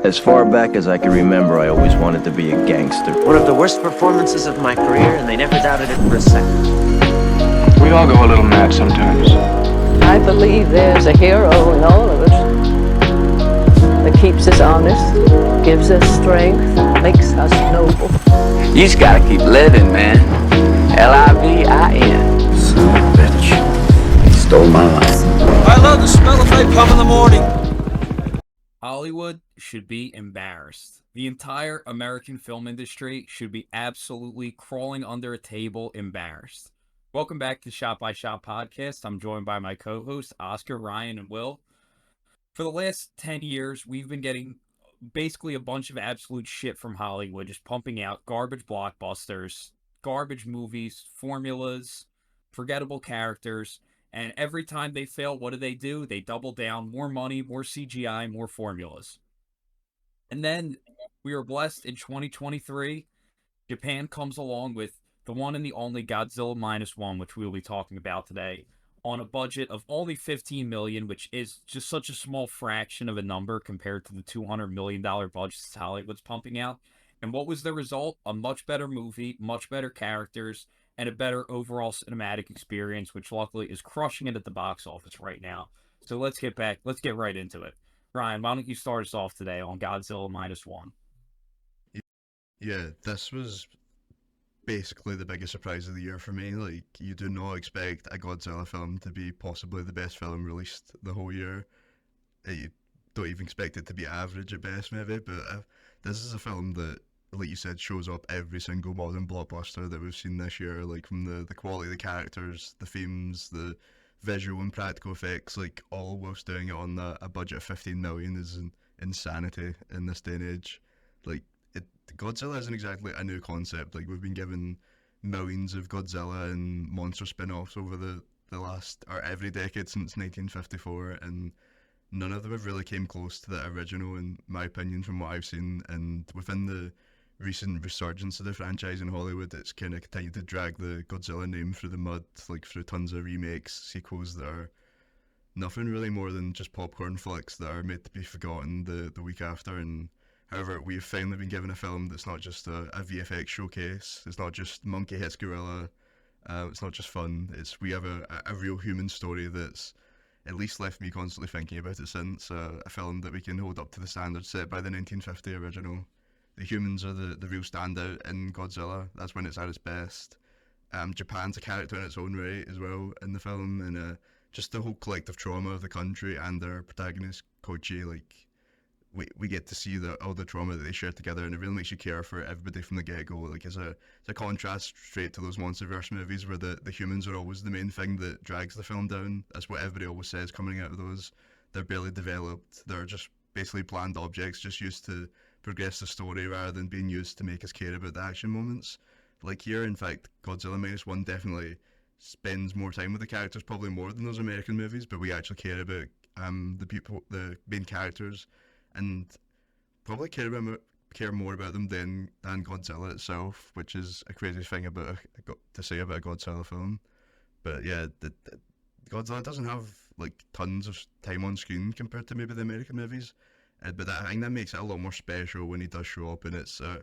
As far back as I can remember, I always wanted to be a gangster. One of the worst performances of my career, and they never doubted it for a second. We all go a little mad sometimes. I believe there's a hero in all of us that keeps us honest, gives us strength, makes us noble. You just gotta keep living, man. Livin. Son of a bitch. He stole my life. I love the smell of napalm in the morning. Hollywood should be embarrassed. The entire American film industry should be absolutely crawling under a table embarrassed. Welcome back to Shot by Shot Podcast. I'm joined by my co-hosts, Oscar, Ryan, and Will. For the last 10 years, we've been getting basically a bunch of absolute shit from Hollywood, just pumping out garbage blockbusters, garbage movies, formulas, forgettable characters. And every time they fail, what do? They double down, more money, more CGI, more formulas. And then we were blessed in 2023. Japan comes along with the one and the only Godzilla Minus One, which we will be talking about today, on a budget of only $15 million, which is just such a small fraction of a number compared to the $200 million budgets Hollywood's pumping out. And what was the result? A much better movie, much better characters, and a better overall cinematic experience, which luckily is crushing it at the box office right now. So let's get right into it. Ryan, why don't you start us off today on Godzilla Minus One? Yeah, this was basically the biggest surprise of the year for me. Like, you do not expect a Godzilla film to be possibly the best film released the whole year. You don't even expect it to be average at best, maybe, but this is a film that, like you said, shows up every single modern blockbuster that we've seen this year, like from the quality of the characters, the themes, the visual and practical effects, like all whilst doing it on a budget of 15 million is insanity in this day and age. Like, Godzilla isn't exactly a new concept. Like, we've been given millions of Godzilla and monster spin-offs over the last, or every decade since 1954, and none of them have really came close to the original, in my opinion, from what I've seen. And within the recent resurgence of the franchise in Hollywood, it's kind of continued to drag the Godzilla name through the mud, like through tons of remakes, sequels that are nothing really more than just popcorn flicks that are made to be forgotten the week after. And however, we've finally been given a film that's not just a VFX showcase, it's not just monkey hits gorilla, it's not just fun, we have a real human story that's at least left me constantly thinking about it since, a film that we can hold up to the standards set by the 1950 original. The humans are the real standout in Godzilla. That's when it's at its best. Japan's a character in its own right as well in the film, and just the whole collective trauma of the country and their protagonist Koichi. Like, we get to see all the trauma that they share together, and it really makes you care for everybody from the get-go. Like, it's a contrast straight to those MonsterVerse movies where the humans are always the main thing that drags the film down. That's what everybody always says coming out of those. They're barely developed. They're just basically bland objects just used to progress the story rather than being used to make us care about the action moments. Like here, in fact, Godzilla Minus One definitely spends more time with the characters, probably more than those American movies, but we actually care about the main characters, and probably care more about them than Godzilla itself, which is a crazy thing to say about a Godzilla film. But yeah, Godzilla doesn't have like tons of time on screen compared to maybe the American movies. But I think that makes it a lot more special when he does show up, and it's a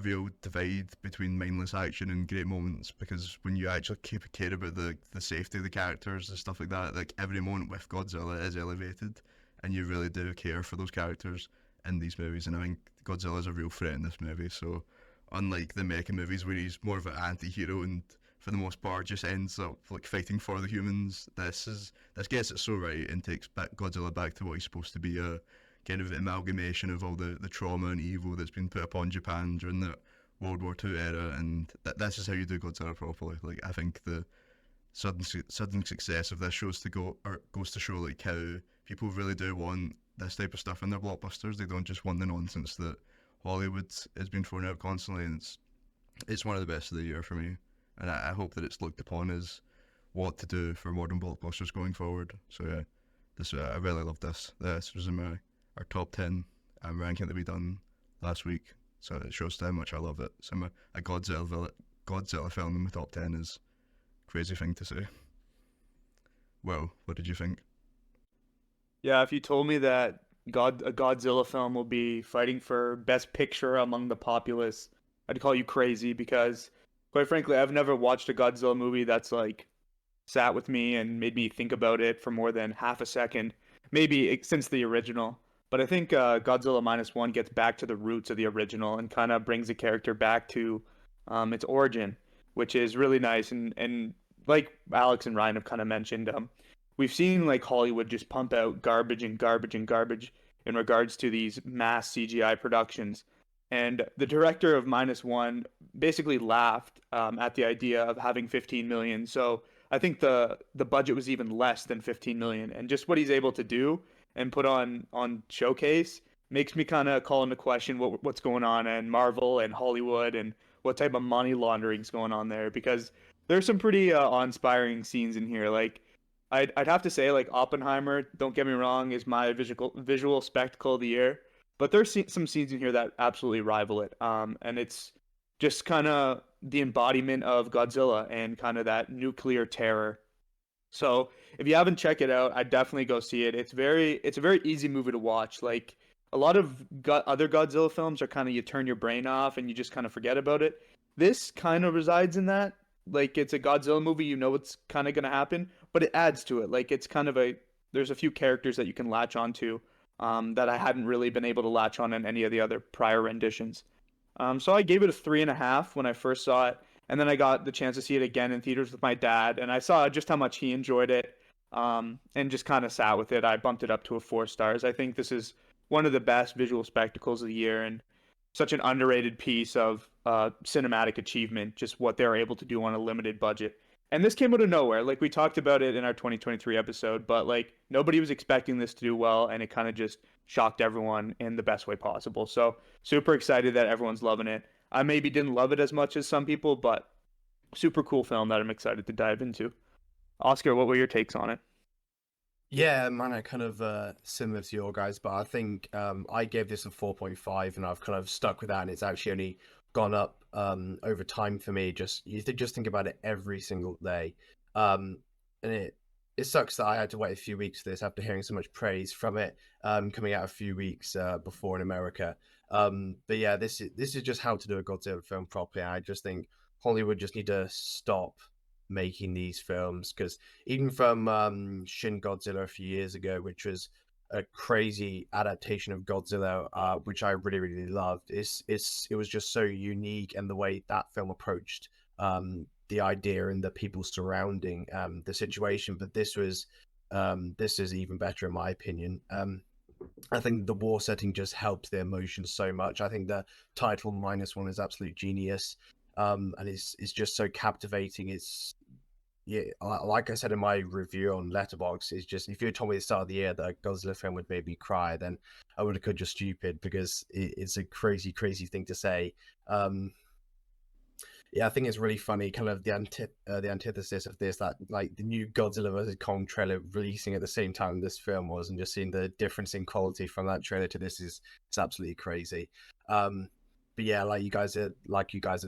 real divide between mindless action and great moments, because when you actually care about the safety of the characters and stuff like that, like every moment with Godzilla is elevated, and you really do care for those characters in these movies. And I think Godzilla is a real threat in this movie, so unlike the American movies where he's more of an anti-hero and for the most part just ends up like fighting for the humans, this gets it so right and takes Godzilla back to what he's supposed to be, a kind of amalgamation of all the trauma and evil that's been put upon Japan during the World War II era, and that's just how you do Godzilla properly. Like, I think the sudden success of this goes to show like how people really do want this type of stuff in their blockbusters. They don't just want the nonsense that Hollywood has been throwing out constantly, and it's one of the best of the year for me, and I hope that it's looked upon as what to do for modern blockbusters going forward. So yeah, I really love this. This was in our top 10 ranking that we done last week, so it shows how much I love it. So a Godzilla film in my top 10 is a crazy thing to say. Well, what did you think? Yeah, if you told me that a Godzilla film will be fighting for Best Picture among the populace, I'd call you crazy because, quite frankly, I've never watched a Godzilla movie that's like sat with me and made me think about it for more than half a second, maybe since the original. But I think Godzilla Minus One gets back to the roots of the original and kind of brings the character back to its origin, which is really nice. And like Alex and Ryan have kind of mentioned, we've seen like Hollywood just pump out garbage and garbage and garbage in regards to these mass CGI productions. And the director of Minus One basically laughed at the idea of having 15 million. So I think the budget was even less than 15 million, and just what he's able to do and put on showcase makes me kind of call into question what's going on in Marvel and Hollywood and what type of money laundering's going on there, because there's some pretty awe-inspiring scenes in here. Like I'd have to say, like Oppenheimer, don't get me wrong, is my visual spectacle of the year, but there's some scenes in here that absolutely rival it. And it's just kind of the embodiment of Godzilla and kind of that nuclear terror. So if you haven't checked it out, I'd definitely go see it. It's a very easy movie to watch. Like a lot of other Godzilla films are kind of you turn your brain off and you just kind of forget about it. This kind of resides in that. Like it's a Godzilla movie, you know what's kind of gonna happen, but it adds to it. Like it's kind of there's a few characters that you can latch onto that I hadn't really been able to latch on in any of the other prior renditions. So I gave it a 3.5 when I first saw it, and then I got the chance to see it again in theaters with my dad, and I saw just how much he enjoyed it, and just kind of sat with it. I bumped it up to a 4 stars. I think this is one of the best visual spectacles of the year, and such an underrated piece of cinematic achievement, just what they're able to do on a limited budget. And this came out of nowhere. Like we talked about it in our 2023 episode, but like nobody was expecting this to do well, and it kind of just shocked everyone in the best way possible. So super excited that everyone's loving it. I maybe didn't love it as much as some people, but super cool film that I'm excited to dive into. Oscar, what were your takes on it? Yeah, man, I kind of similar to your guys, but I think I gave this a 4.5, and I've kind of stuck with that, and it's actually only gone up over time for me. You just think about it every single day, and it sucks that I had to wait a few weeks for this after hearing so much praise from it coming out a few weeks before in America. But yeah, this is just how to do a Godzilla film properly. I just think Hollywood just need to stop making these films, because even from Shin Godzilla a few years ago, which was a crazy adaptation of Godzilla, which I really really loved. It was just so unique, and the way that film approached the idea and the people surrounding the situation. But this is even better in my opinion. I think the war setting just helped the emotion so much. I think the title Minus One is absolute genius, and it's just so captivating. Yeah, like I said in my review on Letterboxd, it's just, if you had told me at the start of the year that a Godzilla film would make me cry, then I would have called you stupid, because it's a crazy, crazy thing to say. Yeah, I think it's really funny, kind of the antithesis of this, that like the new Godzilla vs. Kong trailer releasing at the same time this film was, and just seeing the difference in quality from that trailer to this is absolutely crazy. But yeah, like you guys have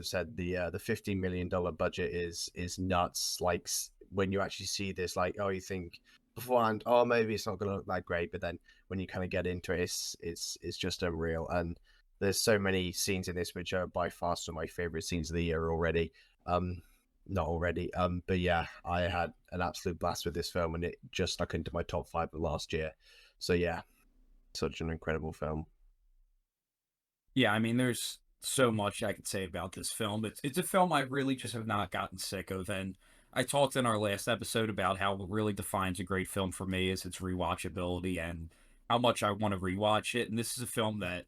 said, the $15 million budget is nuts. Like when you actually see this, like, oh, you think beforehand, oh, maybe it's not gonna look that great, but then when you kind of get into it, it's just unreal. And there's so many scenes in this which are by far some of my favorite scenes of the year already. Not already, but yeah, I had an absolute blast with this film, and it just stuck into my top 5 of last year. So yeah, such an incredible film. Yeah, I mean, there's so much I could say about this film. It's a film I really just have not gotten sick of, and I talked in our last episode about how what really defines a great film for me is its rewatchability and how much I want to rewatch it. And this is a film that,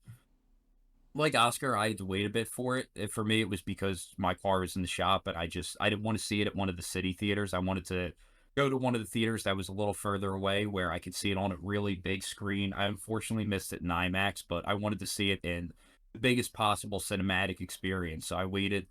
like Oscar, I had to wait a bit for it. For me, it was because my car was in the shop, but I didn't want to see it at one of the city theaters. I wanted to go to one of the theaters that was a little further away where I could see it on a really big screen. I unfortunately missed it in IMAX, but I wanted to see it in the biggest possible cinematic experience. So I waited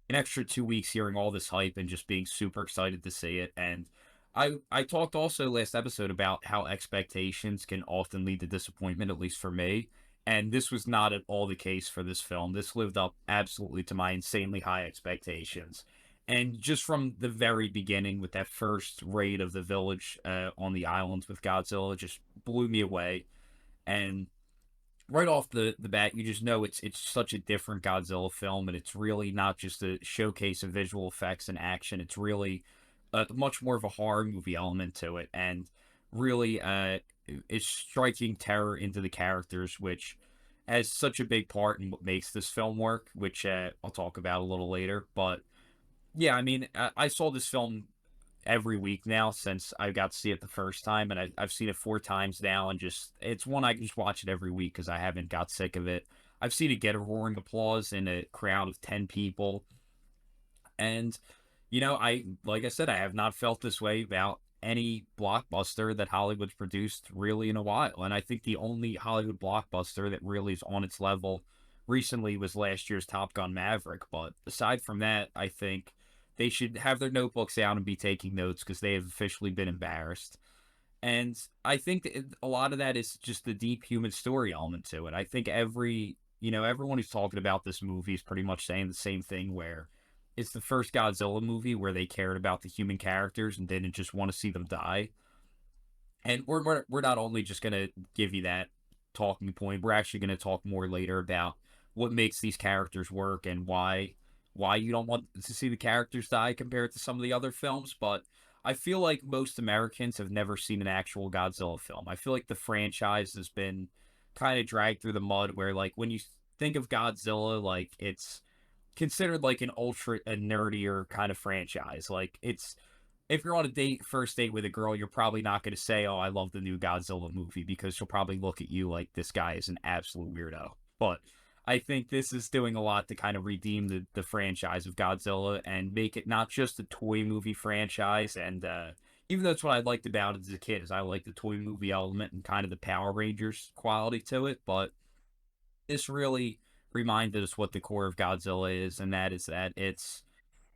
an extra 2 weeks hearing all this hype and just being super excited to see it. And I talked also last episode about how expectations can often lead to disappointment, at least for me. And this was not at all the case for this film. This lived up absolutely to my insanely high expectations. And just from the very beginning, with that first raid of the village on the islands with Godzilla, just blew me away. And right off the bat, you just know it's such a different Godzilla film, and it's really not just a showcase of visual effects and action. It's really much more of a horror movie element to it, and really is striking terror into the characters, which has such a big part in what makes this film work, which I'll talk about a little later. But yeah, I mean, I saw this film every week now since I got to see it the first time, and I've seen it 4 times now, and just it's one I can just watch it every week because I haven't got sick of it. I've seen it get a roaring applause in a crowd of 10 people, and I like I said, I have not felt this way about any blockbuster that Hollywood's produced really in a while, and I think the only Hollywood blockbuster that really is on its level recently was last year's Top Gun Maverick. But aside from that, I think they should have their notebooks out and be taking notes because they have officially been embarrassed. And I think that a lot of that is just the deep human story element to it. I think everyone who's talking about this movie is pretty much saying the same thing, where it's the first Godzilla movie where they cared about the human characters and didn't just want to see them die. And we're not only just going to give you that talking point, we're actually going to talk more later about what makes these characters work and why you don't want to see the characters die compared to some of the other films. But I feel like most Americans have never seen an actual Godzilla film. I feel like the franchise has been kind of dragged through the mud, where like when you think of Godzilla, like it's considered like an ultra a nerdier kind of franchise. Like it's if you're on a first date with a girl, you're probably not going to say, "Oh, I love the new Godzilla movie," because she'll probably look at you like this guy is an absolute weirdo. But I think this is doing a lot to kind of redeem the franchise of Godzilla and make it not just a toy movie franchise. And even though that's what I liked about it as a kid, is I like the toy movie element and kind of the Power Rangers quality to it. But this really reminded us what the core of Godzilla is, and that is that it's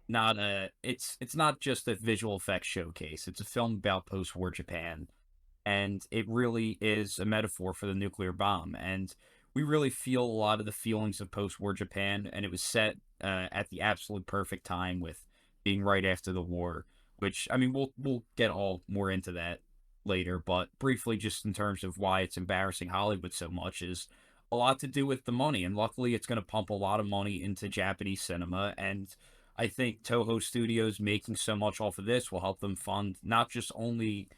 not just a visual effects showcase. It's a film about post-war Japan, and it really is a metaphor for the nuclear bomb. And we really feel a lot of the feelings of post-war Japan, and it was set at the absolute perfect time with being right after the war. Which, I mean, we'll get all more into that later, but briefly, just in terms of why it's embarrassing Hollywood so much, is a lot to do with the money, and luckily, it's going to pump a lot of money into Japanese cinema. And I think Toho Studios making so much off of this will help them fund not just only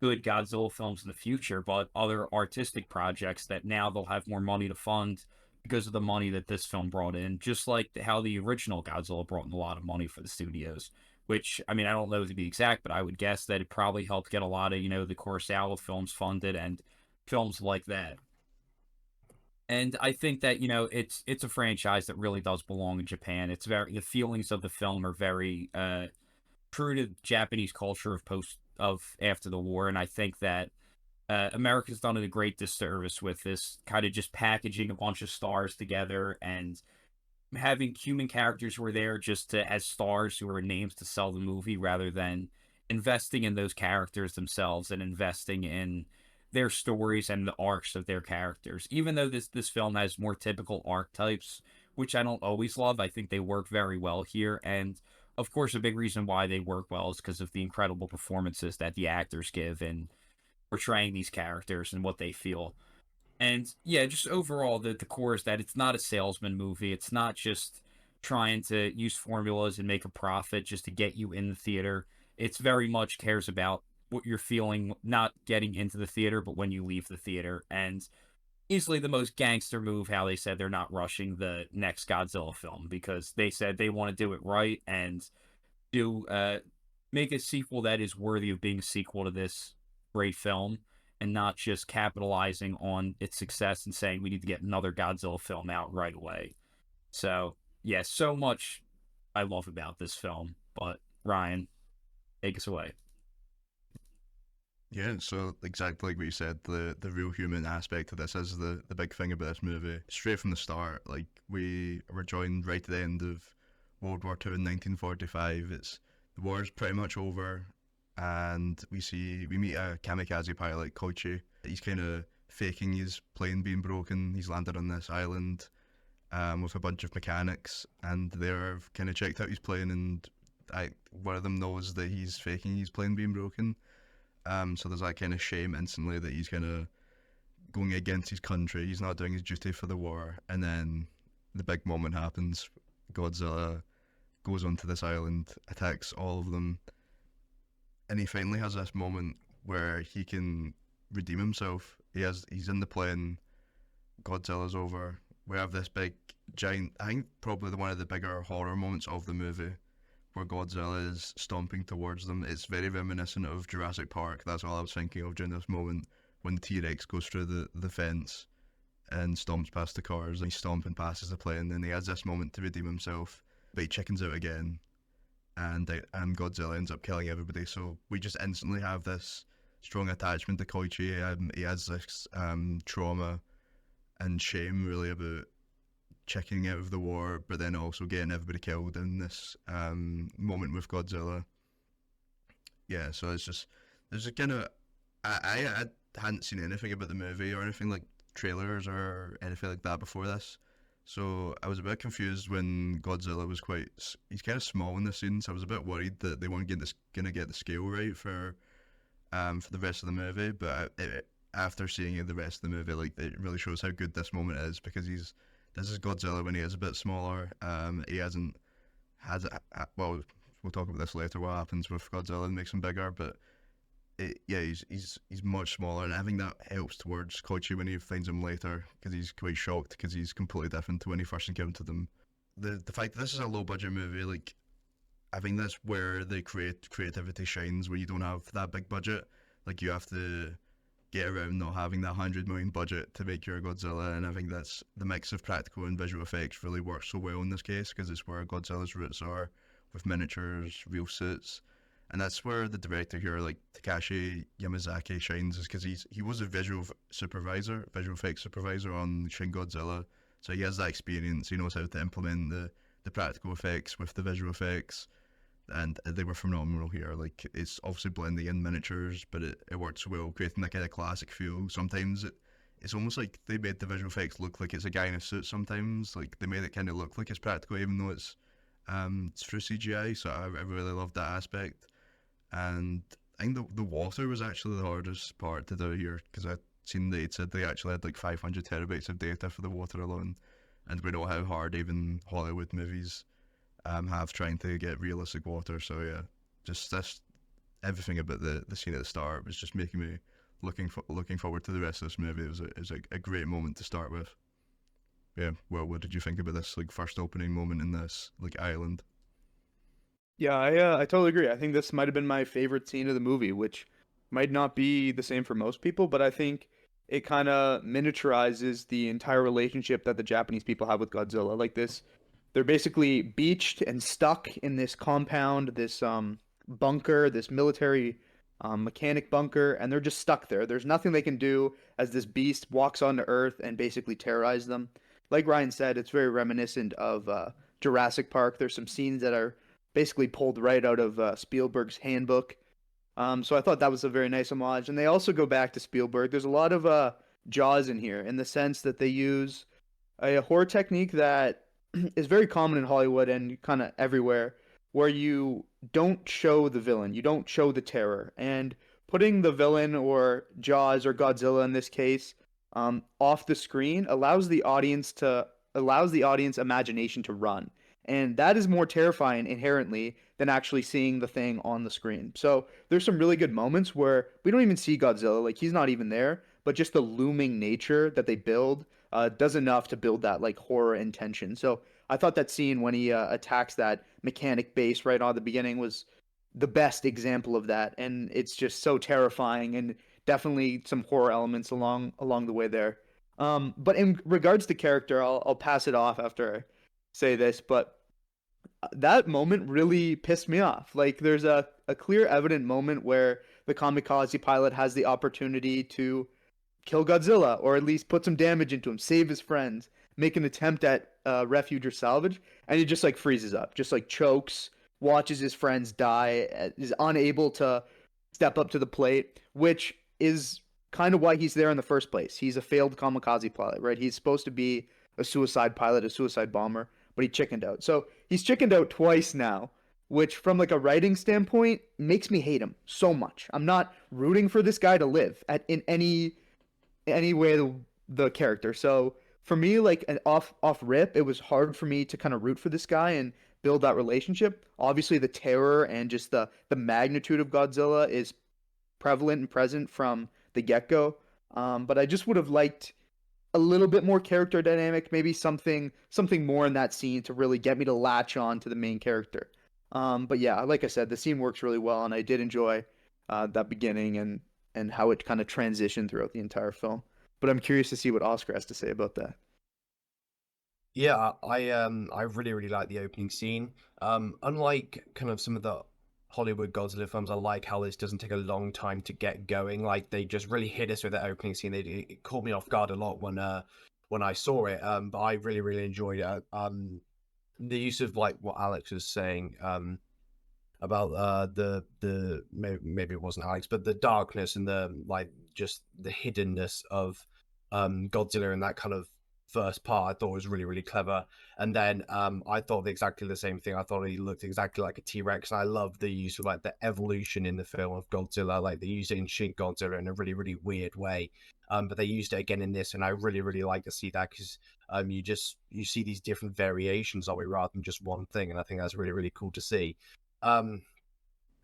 good Godzilla films in the future, but other artistic projects that now they'll have more money to fund because of the money that this film brought in, just like how the original Godzilla brought in a lot of money for the studios. Which, I mean, I don't know to be exact, but I would guess that it probably helped get a lot of, the Kurosawa films funded and films like that. And I think that, it's a franchise that really does belong in Japan. The feelings of the film are very true to Japanese culture of after the war, and I think that America's done it a great disservice with this kind of just packaging a bunch of stars together and having human characters who are there just as stars who are names to sell the movie, rather than investing in those characters themselves and investing in their stories and the arcs of their characters. Even though this film has more typical archetypes, which I don't always love, I think they work very well here. And of course, a big reason why they work well is because of the incredible performances that the actors give in portraying these characters and what they feel. And yeah, just overall, the core is that it's not a salesman movie. It's not just trying to use formulas and make a profit just to get you in the theater. It's very much cares about what you're feeling, not getting into the theater, but when you leave the theater. And easily the most gangster move, how they said they're not rushing the next Godzilla film, because they said they want to do it right and do make a sequel that is worthy of being a sequel to this great film, and not just capitalizing on its success and saying we need to get another Godzilla film out right away. So, yeah, so much I love about this film. But, Ryan, take us away. Yeah, so exactly like what you said, the real human aspect of this is the big thing about this movie. Straight from the start, like, we were joined right at the end of World War II in 1945. The war's pretty much over, and we meet a kamikaze pilot, Koichi. He's kind of faking his plane being broken. He's landed on this island with a bunch of mechanics, and they're kind of checked out his plane, and one of them knows that he's faking his plane being broken. So there's that kind of shame instantly that he's kind of going against his country. He's not doing his duty for the war. And then the big moment happens. Godzilla goes onto this island, attacks all of them, and he finally has this moment where he can redeem himself. He's in the plane. Godzilla's over. We have this big, giant, I think probably one of the bigger horror moments of the movie, where Godzilla is stomping towards them. It's very reminiscent of Jurassic Park. That's all I was thinking of during this moment, when the T-Rex goes through the fence and stomps past the cars, and he's stomping past the plane, and he has this moment to redeem himself, but he chickens out again, and Godzilla ends up killing everybody. So we just instantly have this strong attachment to Koichi. He has this trauma and shame really about checking out of the war, but then also getting everybody killed in this moment with Godzilla. Yeah, so it's just, there's a kind of, I hadn't seen anything about the movie or anything like trailers or anything like that before this, so I was a bit confused when Godzilla was he's kind of small in this scene, so I was a bit worried that they weren't gonna get the scale right for the rest of the movie, but after seeing the rest of the movie, like, it really shows how good this moment is, because this is Godzilla when he is a bit smaller. He well, we'll talk about this later, what happens with Godzilla and makes him bigger, but he's much smaller, and I think that helps towards Koichi when he finds him later, because he's quite shocked, because he's completely different to when he first encountered them. The fact that this is a low budget movie, like, I think that's where the creativity shines, where you don't have that big budget. Like, you have to get around not having that 100 million budget to make your Godzilla, and I think that's the mix of practical and visual effects really works so well in this case, because it's where Godzilla's roots are, with miniatures, real suits, and that's where the director here, like Takashi Yamazaki, shines, is because he was a visual effects supervisor on Shin Godzilla, so he has that experience. He knows how to implement the practical effects with the visual effects, and they were phenomenal here. Like, it's obviously blending in miniatures, but it works well, creating that kind of classic feel. Sometimes it's almost like they made the visual effects look like it's a guy in a suit. Sometimes, like, they made it kind of look like it's practical, even though it's through CGI. So I really loved that aspect. And I think the water was actually the hardest part to do here, because I'd seen they said they actually had like 500 terabytes of data for the water alone, and we know how hard even Hollywood movies have trying to get realistic water. So yeah, just everything about the scene at the start was just making me looking forward to the rest of this movie. It was a great moment to start with. Yeah, well, what did you think about this, like, first opening moment in this, like, island? Yeah, I totally agree. I think this might have been my favorite scene of the movie, which might not be the same for most people, but I think it kind of miniaturizes the entire relationship that the Japanese people have with Godzilla. Like this, they're basically beached and stuck in this compound, this bunker, this military mechanic bunker, and they're just stuck there. There's nothing they can do as this beast walks onto Earth and basically terrorizes them. Like Ryan said, it's very reminiscent of Jurassic Park. There's some scenes that are basically pulled right out of Spielberg's Handbook. So I thought that was a very nice homage. And they also go back to Spielberg. There's a lot of Jaws in here, in the sense that they use a horror technique that is very common in Hollywood and kind of everywhere, where you don't show the villain, you don't show the terror. And putting the villain, or Jaws or Godzilla in this case, off the screen allows the audience imagination to run. And that is more terrifying inherently than actually seeing the thing on the screen. So there's some really good moments where we don't even see Godzilla, like he's not even there, but just the looming nature that they build does enough to build that like horror and tension. So I thought that scene when he attacks that mechanic base right on the beginning was the best example of that. And it's just so terrifying, and definitely some horror elements along the way there. But in regards to character, I'll pass it off after I say this, but that moment really pissed me off. Like, there's a clear evident moment where the kamikaze pilot has the opportunity to kill Godzilla, or at least put some damage into him, save his friends, make an attempt at refuge or salvage, and he just like freezes up, just like chokes, watches his friends die, is unable to step up to the plate, which is kind of why he's there in the first place. He's a failed kamikaze pilot, right? He's supposed to be a suicide pilot, a suicide bomber, but he chickened out. So he's chickened out twice now, which from like a writing standpoint makes me hate him so much. I'm not rooting for this guy to live in any any way the character. So for me, like an off rip, it was hard for me to kind of root for this guy and build that relationship. Obviously, the terror and just the magnitude of Godzilla is prevalent and present from the get-go. But I just would have liked a little bit more character dynamic, maybe something more in that scene to really get me to latch on to the main character. But yeah, like I said, the scene works really well, and I did enjoy that beginning and how it kind of transitioned throughout the entire film. But I'm curious to see what Oscar has to say about that. Yeah, I really really like the opening scene. Unlike kind of some of the Hollywood Godzilla films, I like how this doesn't take a long time to get going. Like they just really hit us with that opening scene. It caught me off guard a lot when I saw it. But I really really enjoyed it. The use of like what Alex was saying about maybe it wasn't Alex, but the darkness and the like just the hiddenness of Godzilla in that kind of first part I thought was really really clever. And then I thought exactly the same thing. I thought he looked exactly like a T-Rex, and I love the use of like the evolution in the film of Godzilla. Like they used it in Shin Godzilla in a really really weird way, but they used it again in this, and I really really like to see that because you see these different variations of it rather than just one thing, and I think that's really really cool to see. um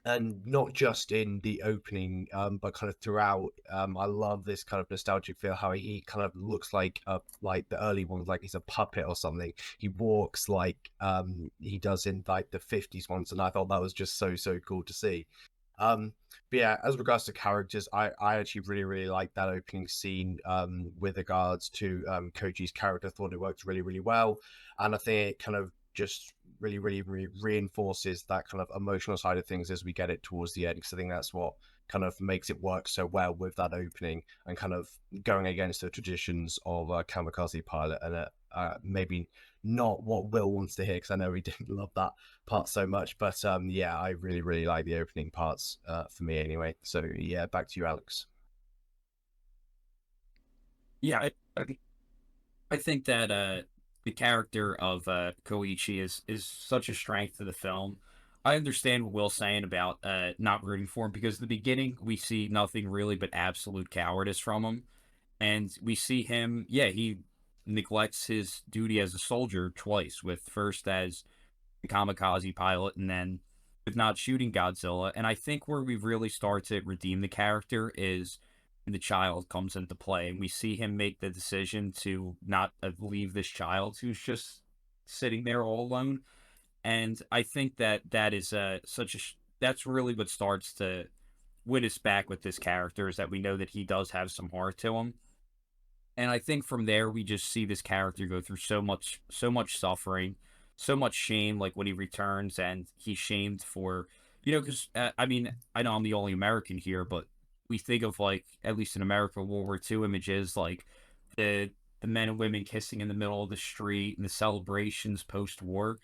and not just in the opening, but kind of throughout. I love this kind of nostalgic feel, how he kind of looks like the early ones, like he's a puppet or something. He walks like he does in like the 50s ones, and I thought that was just so cool to see. But yeah, as regards to characters, I actually really really like that opening scene with regards to Koji's character. I thought it worked really really well, and I think it kind of just really reinforces that kind of emotional side of things as we get it towards the end, because I think that's what kind of makes it work so well with that opening and kind of going against the traditions of Kamikaze Pilot, and maybe not what Will wants to hear, because I know he didn't love that part so much. But yeah, I really really like the opening parts for me anyway. So yeah, back to you, Alex. Yeah, I think that the character of Koichi is such a strength to the film. I understand what Will's saying about not rooting for him, because in the beginning we see nothing really but absolute cowardice from him, and we see him. Yeah, he neglects his duty as a soldier twice. With first as the kamikaze pilot, and then with not shooting Godzilla. And I think where we really start to redeem the character is when the child comes into play, and we see him make the decision to not leave this child who's just sitting there all alone. And I think that that is that's really what starts to win us back with this character, is that we know that he does have some heart to him. And I think from there we just see this character go through so much suffering, so much shame, like when he returns and he's shamed for, because I mean, I know I'm the only American here, but we think of, like, at least in America, World War II images, like the men and women kissing in the middle of the street and the celebrations post-war.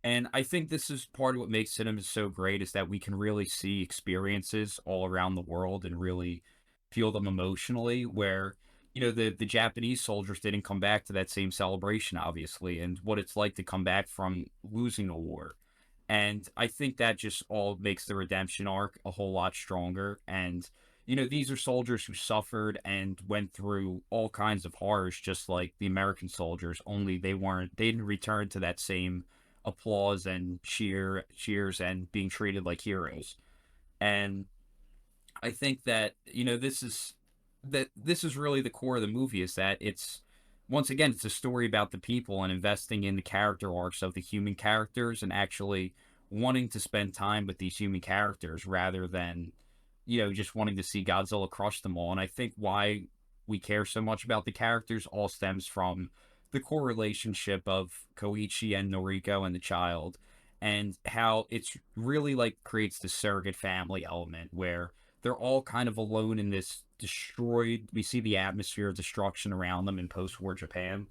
And I think this is part of what makes cinema so great, is that we can really see experiences all around the world and really feel them emotionally, where the Japanese soldiers didn't come back to that same celebration, obviously, and what it's like to come back from losing a war. And I think that just all makes the redemption arc a whole lot stronger. And these are soldiers who suffered and went through all kinds of horrors, just like the American soldiers, only they didn't return to that same applause and cheers and being treated like heroes. And I think that this is really the core of the movie, is that it's, once again, it's a story about the people and investing in the character arcs of the human characters, and actually wanting to spend time with these human characters rather than just wanting to see Godzilla crush them all. And I think why we care so much about the characters all stems from the core relationship of Koichi and Noriko and the child, and how it's really like creates the surrogate family element where they're all kind of alone in this destroyed. We see the atmosphere of destruction around them in post-war Japan,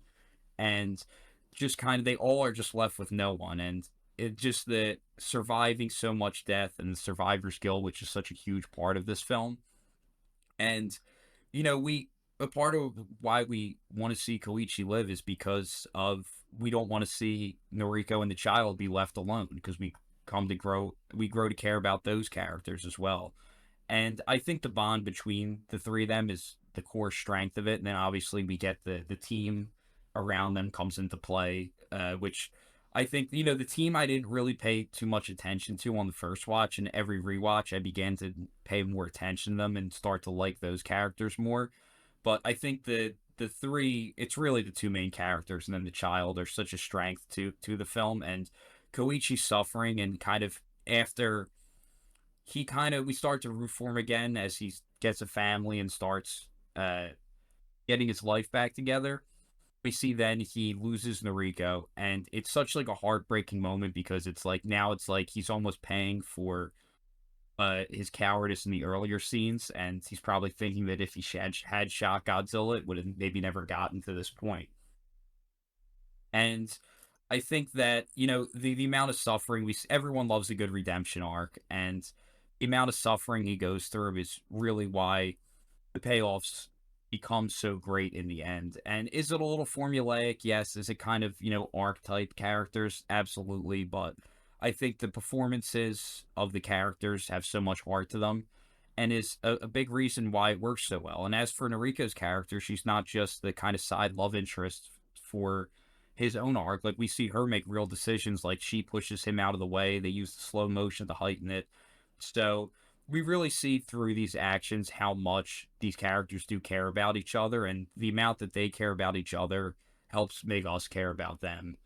and just kind of they all are just left with no one. And it just the surviving so much death and the survivor's guilt, which is such a huge part of this film. And we a part of why we want to see Koichi live is because of we don't want to see Noriko and the child be left alone, because we grow to care about those characters as well. And I think the bond between the three of them is the core strength of it. And then obviously we get the team around them comes into play, which I think, you know, the team I didn't really pay too much attention to on the first watch, and every rewatch I began to pay more attention to them and start to like those characters more. But I think the three, it's really the two main characters, and then the child are such a strength to the film. And Koichi's suffering, and kind of after we start to root for him again as he gets a family and starts getting his life back together. We see then he loses Noriko, and it's such like a heartbreaking moment, because it's like now it's like he's almost paying for his cowardice in the earlier scenes, and he's probably thinking that if he had shot Godzilla, it would have maybe never gotten to this point. And I think that, you know, the amount of suffering everyone loves a good redemption arc, and the amount of suffering he goes through is really why the payoffs become so great in the end. And is it a little formulaic? Yes. Is it kind of, you know, archetype characters? Absolutely. But I think the performances of the characters have so much heart to them, and is a big reason why it works so well. And as for Noriko's character, she's not just the kind of side love interest for his own arc. Like, we see her make real decisions, like she pushes him out of the way. They use the slow motion to heighten it. So we really see through these actions how much these characters do care about each other, and the amount that they care about each other helps make us care about them.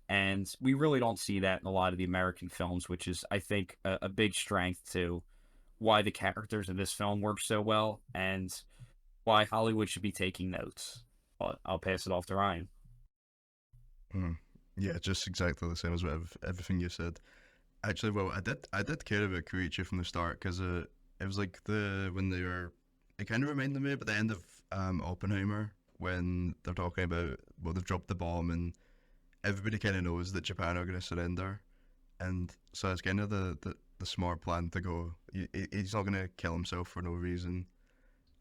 And we really don't see that in a lot of the American films, which is, I think, a big strength to why the characters in this film work so well, and why Hollywood should be taking notes. But I'll pass it off to Ryan. Yeah, just exactly the same as everything you said. Actually, well, I did care about Koichi from the start, because it was like when they were, it kind of reminded me at the end of Oppenheimer, when they're talking about, well, they've dropped the bomb and everybody kind of knows that Japan are going to surrender, and so it's kind of the smart plan to go. He's not going to kill himself for no reason.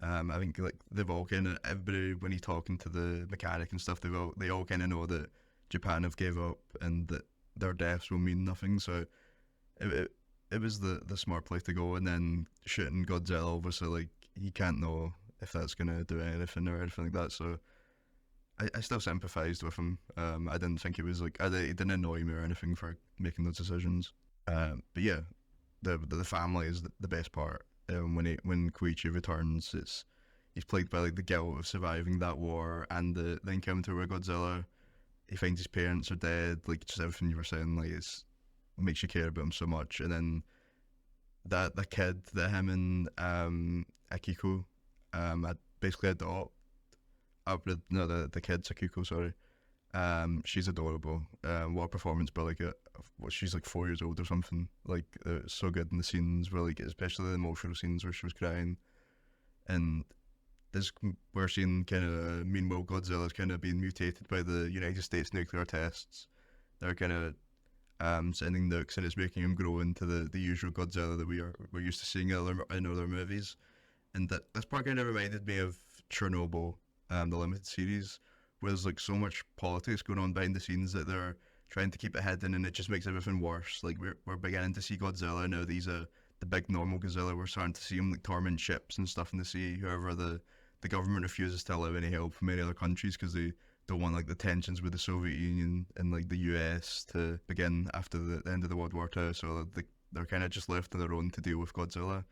I think like they've all kind of, everybody, when he's talking to the mechanic and stuff, they all kind of know that Japan have gave up and that their deaths will mean nothing. So it was the smart place to go. And then shooting Godzilla, obviously, like, he can't know if that's gonna do anything or anything like that. So I still sympathised with him. I didn't think it was like, it didn't annoy me or anything for making those decisions. But yeah, the family is the best part. When Koichi returns, he's plagued by like the guilt of surviving that war and the encounter with Godzilla. He finds his parents are dead, like just everything you were saying, like it makes you care about him so much. And then the kid that him and Akiko basically adopt. No, the kid Akiko, sorry. She's adorable. What a performance by like she's like 4 years old or something. Like it's so good in the scenes where, like, especially the emotional scenes where she was crying, and we're seeing kind of, meanwhile Godzilla's kind of being mutated by the United States nuclear tests. They're kind of sending nukes, and it's making him grow into the usual Godzilla that we're used to seeing in other movies. And this part kind of reminded me of Chernobyl, the limited series, where there's like so much politics going on behind the scenes that they're trying to keep it hidden, and it just makes everything worse. Like we're beginning to see Godzilla now that he's the big normal Godzilla. We're starting to see him like torment ships and stuff in the sea. However, the government refuses to allow any help from any other countries because they don't want like the tensions with the Soviet Union and like the US to begin after the end of the World War II. So they're kind of just left on their own to deal with Godzilla,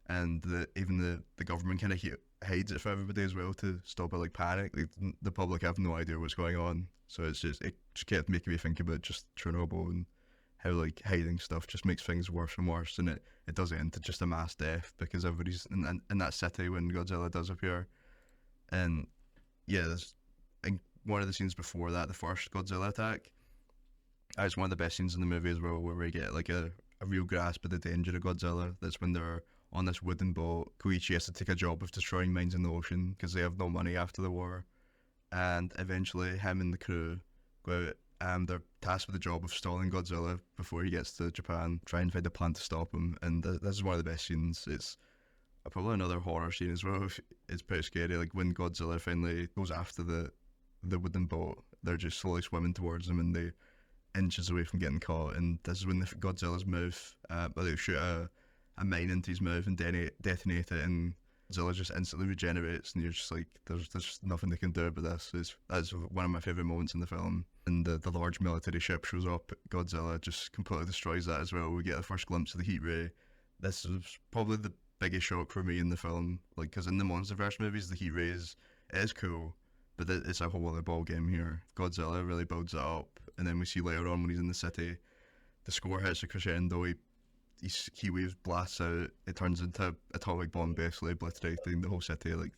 and even the government kind of hides it for everybody as well to stop it like panic. Like, the public have no idea what's going on. So it just kept making me think about just Chernobyl and how like hiding stuff just makes things worse and worse, and it does end to just a mass death because everybody's in that city when Godzilla does appear. And yeah, in one of the scenes before that, the first Godzilla attack, it's one of the best scenes in the movie as well, where we get like a real grasp of the danger of Godzilla. That's when they're on this wooden boat. Koichi has to take a job of destroying mines in the ocean because they have no money after the war, and eventually him and the crew go out, and they're tasked with the job of stalling Godzilla before he gets to Japan, try and find a plan to stop him. And this is one of the best scenes. It's probably another horror scene as well. It's pretty scary. Like when Godzilla finally goes after the wooden boat, they're just slowly swimming towards him, and they inches away from getting caught. And this is when Godzilla's mouth, they shoot a mine into his mouth and detonate it, and Godzilla just instantly regenerates, and you're just like, there's nothing they can do about this. That's one of my favorite moments in the film. And the large military ship shows up. Godzilla just completely destroys that as well. We get the first glimpse of the heat ray. This is probably the biggest shock for me in the film, like, because in the MonsterVerse movies, the heat ray is cool, but it's a whole other ball game here. Godzilla really builds it up, and then we see later on when he's in the city, the score hits a crescendo. He waves blasts out. It turns into atomic bomb, basically obliterating the whole city. Like,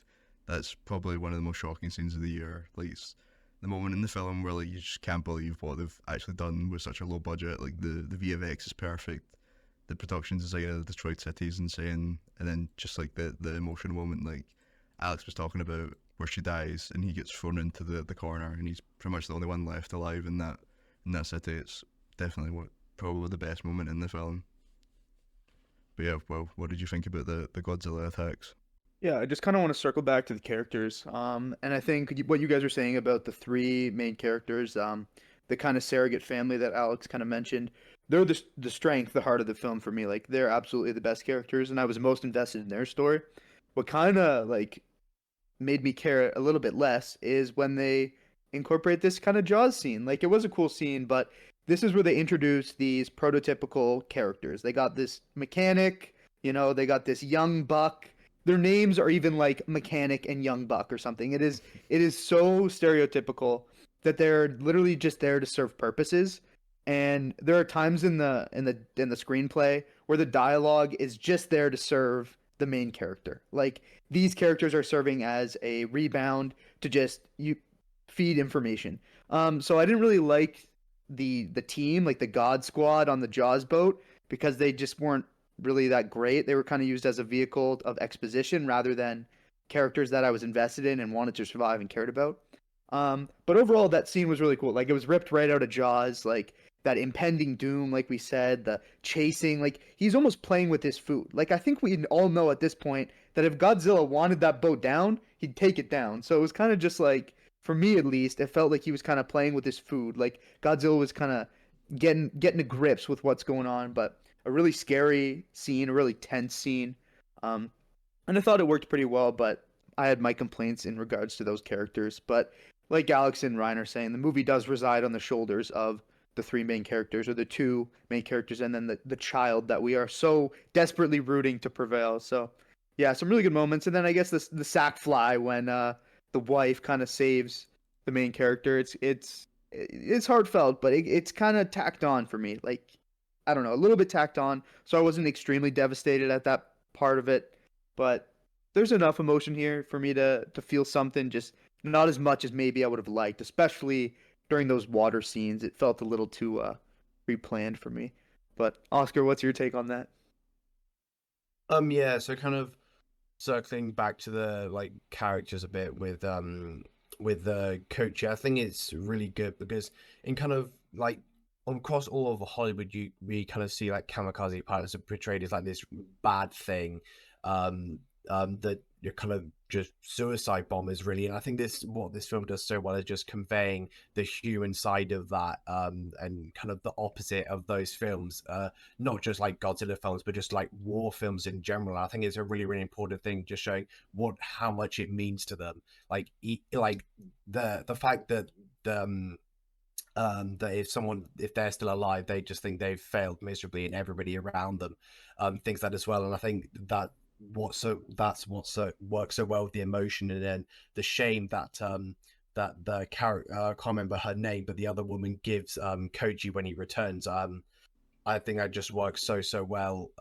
that's probably one of the most shocking scenes of the year. Like, it's the moment in the film where, like, you just can't believe what they've actually done with such a low budget. Like, the VFX is perfect, the production design of the Detroit city is insane, and then just like the emotional moment, like Alex was talking about, where she dies and he gets thrown into the corner, and he's pretty much the only one left alive in that city. It's definitely probably the best moment in the film. But yeah, well, what did you think about the Godzilla attacks? Yeah, I just kind of want to circle back to the characters. And I think what you guys were saying about the three main characters, the kind of surrogate family that Alex kind of mentioned, they're the strength, the heart of the film for me. Like, they're absolutely the best characters, and I was most invested in their story. What kind of like made me care a little bit less is when they incorporate this kind of Jaws scene. Like, it was a cool scene, but this is where they introduce these prototypical characters. They got this mechanic, they got this young buck. Their names are even like Mechanic and Young Buck or something. It is so stereotypical that they're literally just there to serve purposes. And there are times in the screenplay where the dialogue is just there to serve the main character. Like, these characters are serving as a rebound to just feed information. So I didn't really like the team, like the God Squad on the Jaws boat, because they just weren't really that great. They were kind of used as a vehicle of exposition rather than characters that I was invested in and wanted to survive and cared about. But overall, that scene was really cool. Like, it was ripped right out of Jaws, like that impending doom, like we said, the chasing, like he's almost playing with his food. Like, I think we all know at this point that if Godzilla wanted that boat down, he'd take it down. So it was kind of just like, for me at least, it felt like he was kind of playing with his food. Like, Godzilla was kind of getting to grips with what's going on. But a really scary scene, a really tense scene. And I thought it worked pretty well, but I had my complaints in regards to those characters. But like Alex and Ryan are saying, the movie does reside on the shoulders of the three main characters, or the two main characters, and then the child that we are so desperately rooting to prevail. So yeah, some really good moments. And then I guess the sack fly when the wife kind of saves the main character. It's heartfelt, but it's kind of tacked on for me. Like, I don't know, a little bit tacked on. So I wasn't extremely devastated at that part of it, but there's enough emotion here for me to feel something, just not as much as maybe I would have liked, especially during those water scenes. It felt a little too pre-planned for me. But Oscar, what's your take on that? Yeah, so kind of circling back to the like characters a bit with the coach, I think it's really good because in kind of like across all of Hollywood, we kind of see like kamikaze pilots are portrayed as like this bad thing, that you're kind of just suicide bombers really. And I think what this film does so well is just conveying the human side of that, and kind of the opposite of those films, not just like Godzilla films, but just like war films in general. I think it's a really, really important thing, just showing how much it means to them. Like the fact that that if they're still alive, they just think they've failed miserably, and everybody around them thinks that as well. And I think that's what works so well with the emotion, and then the shame that that the character, I can't remember her name, but the other woman gives Koji when he returns. I think that just works so well.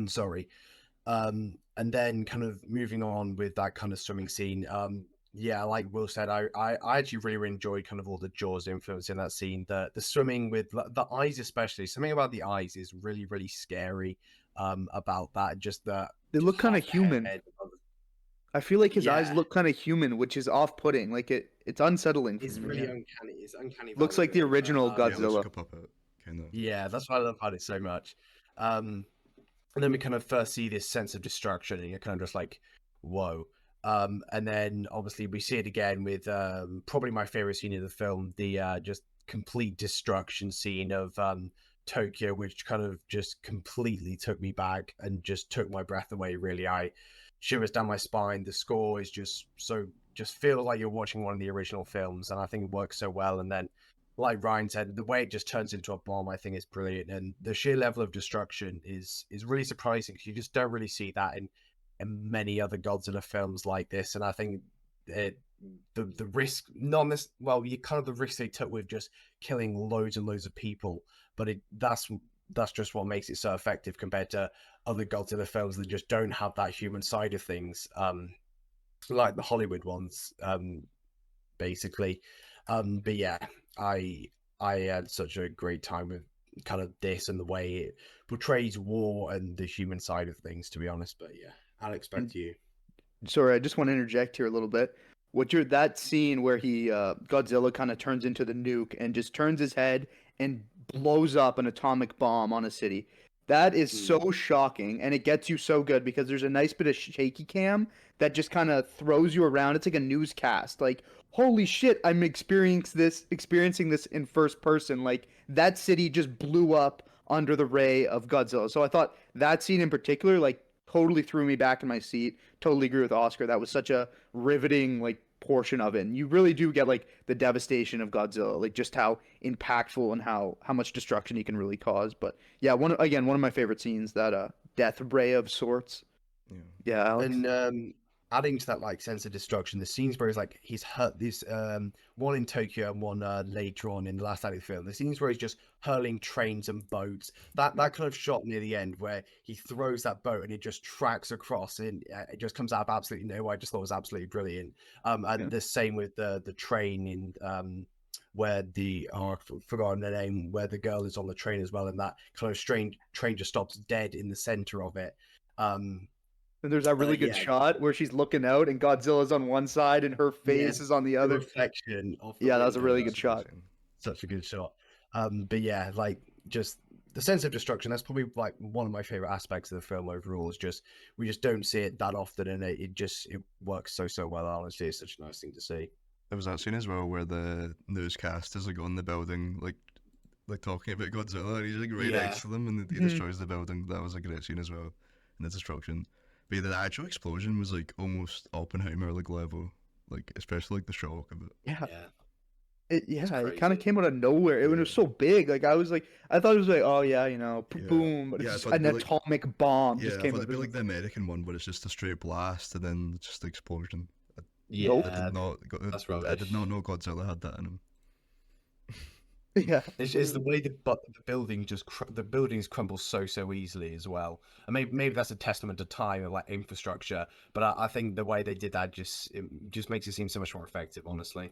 Sorry. And then kind of moving on with that kind of swimming scene. Yeah, like Will said, I actually really enjoyed kind of all the Jaws influence in that scene. The swimming with the eyes, especially, something about the eyes is really, really scary. About that, just they look kind of human. I feel like his eyes look kind of human, which is off-putting. Like, it's unsettling for It's me. really uncanny. It's uncanny. Looks like the original Yeah, it looks Godzilla. like a puppet, kind of. Yeah, that's why I love it so much. And then we kind of first see this sense of destruction, and you're kind of just like, whoa. And then obviously we see it again with probably my favorite scene of the film, the just complete destruction scene of Tokyo, which kind of just completely took me back and just took my breath away, really. shivers down my spine. The score is just feels like you're watching one of the original films, and I think it works so well. And then, like Ryan said, the way it just turns into a bomb, I think is brilliant, and the sheer level of destruction is really surprising because you just don't really see that in many other Godzilla films like this. And I think the risk, not this, well, you kind of the risk they took with just killing loads and loads of people, but that's just what makes it so effective compared to other Godzilla films that just don't have that human side of things, like the Hollywood ones, basically. But yeah, I had such a great time with kind of this and the way it portrays war and the human side of things, to be honest. But yeah, Alex, back to you. Sorry, I just want to interject here a little bit. That scene where he Godzilla kind of turns into the nuke and just turns his head and blows up an atomic bomb on a city. That is so shocking, and it gets you so good because there's a nice bit of shaky cam that just kind of throws you around. It's like a newscast. Like, holy shit, I'm experiencing this in first person. Like, that city just blew up under the ray of Godzilla. So I thought that scene in particular, like, totally threw me back in my seat. Totally agree with Oscar. That was such a riveting, like, portion of it. And you really do get, like, the devastation of Godzilla, like, just how impactful and how much destruction he can really cause. But yeah, one of my favorite scenes, that death ray of sorts. Yeah, Alex. And adding to that, like, sense of destruction, the scenes where he's hurt this one in Tokyo and one later on in the last act of the film, the scenes where he's just hurling trains and boats, that kind of shot near the end where he throws that boat and it just tracks across and it just comes out of absolutely nowhere, I just thought was absolutely brilliant. And the same with the train in where I've forgotten the name, where the girl is on the train as well, and that kind of strange train just stops dead in the center of it. And there's that really good shot where she's looking out and Godzilla's on one side and her face is on the other. Reflection of that was a really good shot. Such a good shot. But yeah, like, just the sense of destruction, that's probably like one of my favorite aspects of the film overall, is just we just don't see it that often, and it works so well. Honestly, it's such a nice thing to see. There was that scene as well where the newscast is like on the building, like talking about Godzilla, and he's like right next to them, and he destroys the building. That was a great scene as well, and the destruction. But yeah, the actual explosion was like almost Oppenheimer like level, like especially like the shock of it. It kind of came out of nowhere. It was so big. Like I thought it was like, oh yeah, boom, but it's just an atomic bomb just came out. It'd be like the American one, but it's just a straight blast and then just the explosion. That's rubbish. I did not know Godzilla had that in him. Yeah, it's the way the buildings crumble so easily as well, and maybe that's a testament to time and like infrastructure. But I think the way they did that just makes it seem so much more effective, honestly.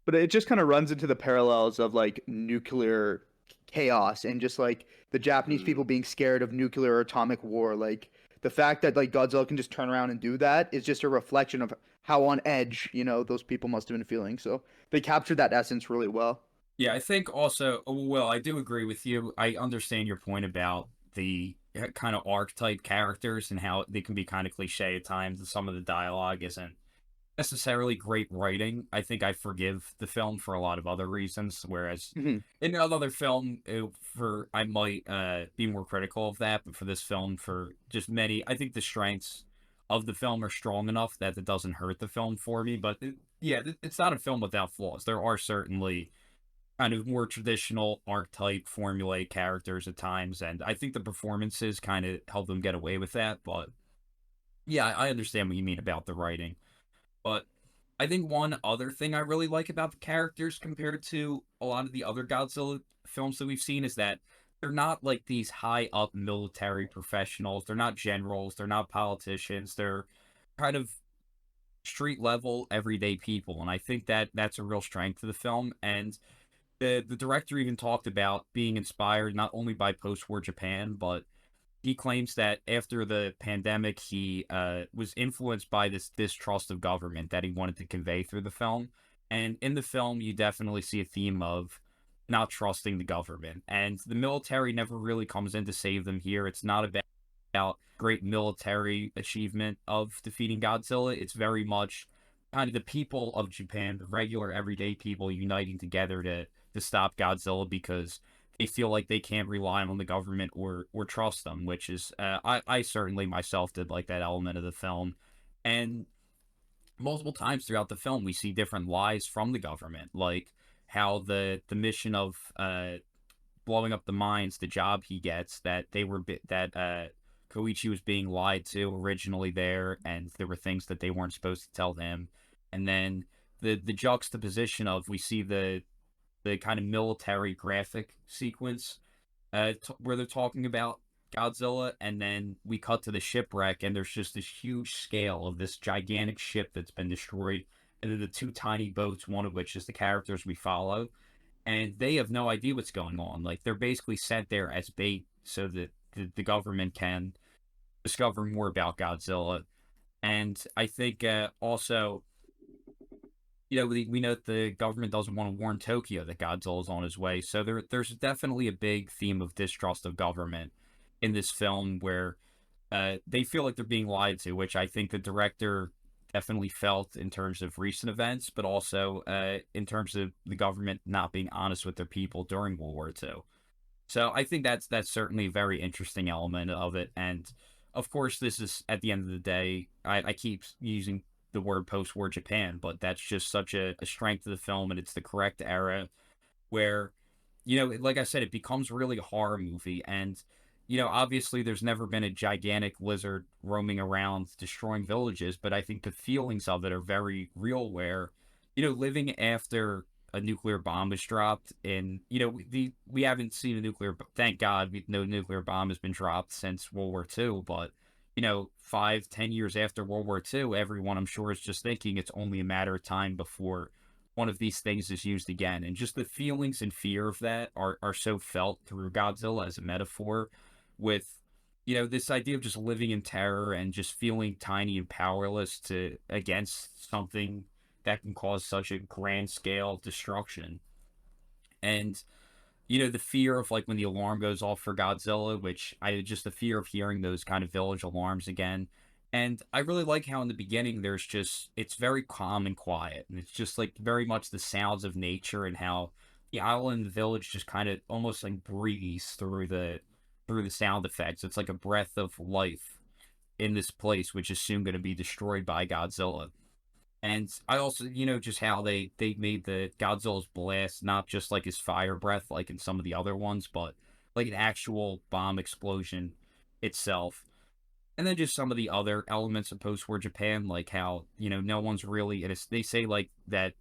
But it just kind of runs into the parallels of like nuclear chaos and just like the Japanese people being scared of nuclear or atomic war. Like the fact that like Godzilla can just turn around and do that is just a reflection of how on edge those people must have been feeling. So they captured that essence really well. Yeah, I think also, well, I do agree with you. I understand your point about the kind of archetype characters and how they can be kind of cliche at times, and some of the dialogue isn't necessarily great writing. I think I forgive the film for a lot of other reasons, whereas in another film, I might be more critical of that, but for this film, for just I think the strengths of the film are strong enough that it doesn't hurt the film for me. But it's not a film without flaws. There are certainly kind of more traditional archetype formulaic characters at times, and I think the performances kind of help them get away with that. But yeah, I understand what you mean about the writing. But I think one other thing I really like about the characters compared to a lot of the other Godzilla films that we've seen is that they're not like these high up military professionals. They're not generals. They're not politicians. They're kind of street level everyday people, and I think that's a real strength to the film. And the director even talked about being inspired not only by post-war Japan, but he claims that after the pandemic, he was influenced by this distrust of government that he wanted to convey through the film. And in the film, you definitely see a theme of not trusting the government. And the military never really comes in to save them here. It's not about great military achievement of defeating Godzilla. It's very much kind of the people of Japan, the regular everyday people uniting together to stop Godzilla because they feel like they can't rely on the government or trust them, which is I certainly myself did like that element of the film. And multiple times throughout the film, we see different lies from the government, like how the mission of blowing up the mines, the job he gets, that Koichi was being lied to originally there, and there were things that they weren't supposed to tell him. And then the juxtaposition of, we see the kind of military graphic sequence where they're talking about Godzilla, and then we cut to the shipwreck, and there's just this huge scale of this gigantic ship that's been destroyed, and then the two tiny boats, one of which is the characters we follow, and they have no idea what's going on. Like, they're basically sent there as bait so that the government can discover more about Godzilla. And I think also, we know that the government doesn't want to warn Tokyo that Godzilla's on his way. So there's definitely a big theme of distrust of government in this film, where they feel like they're being lied to, which I think the director definitely felt in terms of recent events, but also in terms of the government not being honest with their people during World War II. So I think that's certainly a very interesting element of it. And of course, this is, at the end of the day, I keep using the word post-war Japan, but that's just such a strength of the film, and it's the correct era where, like I said, it becomes really a horror movie. And, obviously there's never been a gigantic lizard roaming around destroying villages, but I think the feelings of it are very real, where, living after a nuclear bomb is dropped, and, we haven't seen a nuclear, thank God, no nuclear bomb has been dropped since World War II, but 5-10 years after World War II, everyone, I'm sure, is just thinking it's only a matter of time before one of these things is used again. And just the feelings and fear of that are so felt through Godzilla as a metaphor, with, this idea of just living in terror and just feeling tiny and powerless against something that can cause such a grand scale destruction. And the fear of, like, when the alarm goes off for Godzilla, the fear of hearing those kind of village alarms again. And I really like how in the beginning it's very calm and quiet. And it's just like very much the sounds of nature, and how the island, the village, just kind of almost like breathes through the sound effects. It's like a breath of life in this place, which is soon going to be destroyed by Godzilla. And I also, just how they made the Godzilla's blast not just like his fire breath, like in some of the other ones, but like an actual bomb explosion itself. And then just some of the other elements of post-war Japan, like how, no one's really, they say like that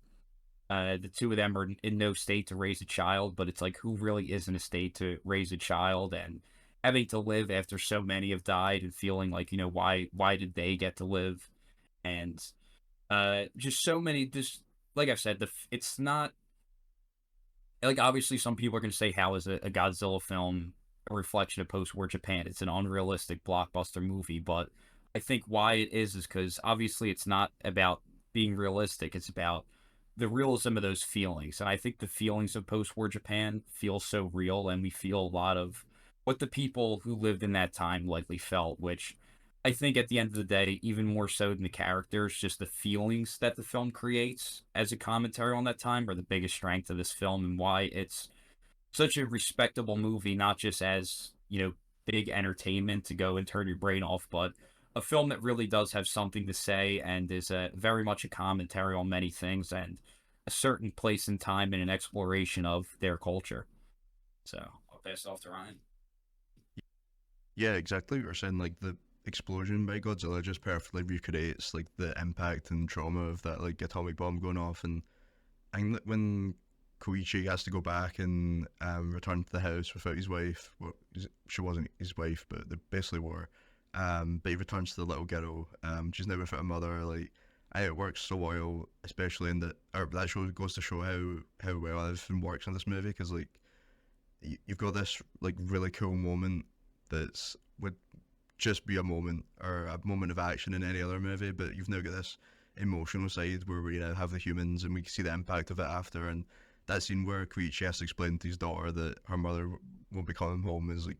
the two of them are in no state to raise a child, but it's like, who really is in a state to raise a child? And having to live after so many have died, and feeling like, why did they get to live? And just so many, just like I've said, it's not like, obviously some people are going to say, how is a Godzilla film a reflection of post-war Japan? It's an unrealistic blockbuster movie. But I think why it is because obviously it's not about being realistic. It's about the realism of those feelings. And I think the feelings of post-war Japan feel so real, and we feel a lot of what the people who lived in that time likely felt, which I think at the end of the day, even more so than the characters, just the feelings that the film creates as a commentary on that time are the biggest strength of this film, and why it's such a respectable movie, not just as, big entertainment to go and turn your brain off, but a film that really does have something to say, and is very much a commentary on many things, and a certain place in time, and an exploration of their culture. So I'll pass it off to Ryan. Yeah, exactly. You're saying, like, the explosion by Godzilla just perfectly recreates like the impact and trauma of that like atomic bomb going off. And I think that when Koichi has to go back and return to the house without his wife, well, she wasn't his wife, but they basically were. But he returns to the little girl. She's now without a mother. Like, it works so well, especially in that show goes to show how well everything works in this movie, because like you've got this like really cool moment would just be a moment or a moment of action in any other movie, but you've now got this emotional side where we now have the humans and we see the impact of it after. And that scene where Koichi has to explain to his daughter that her mother won't be coming home is like,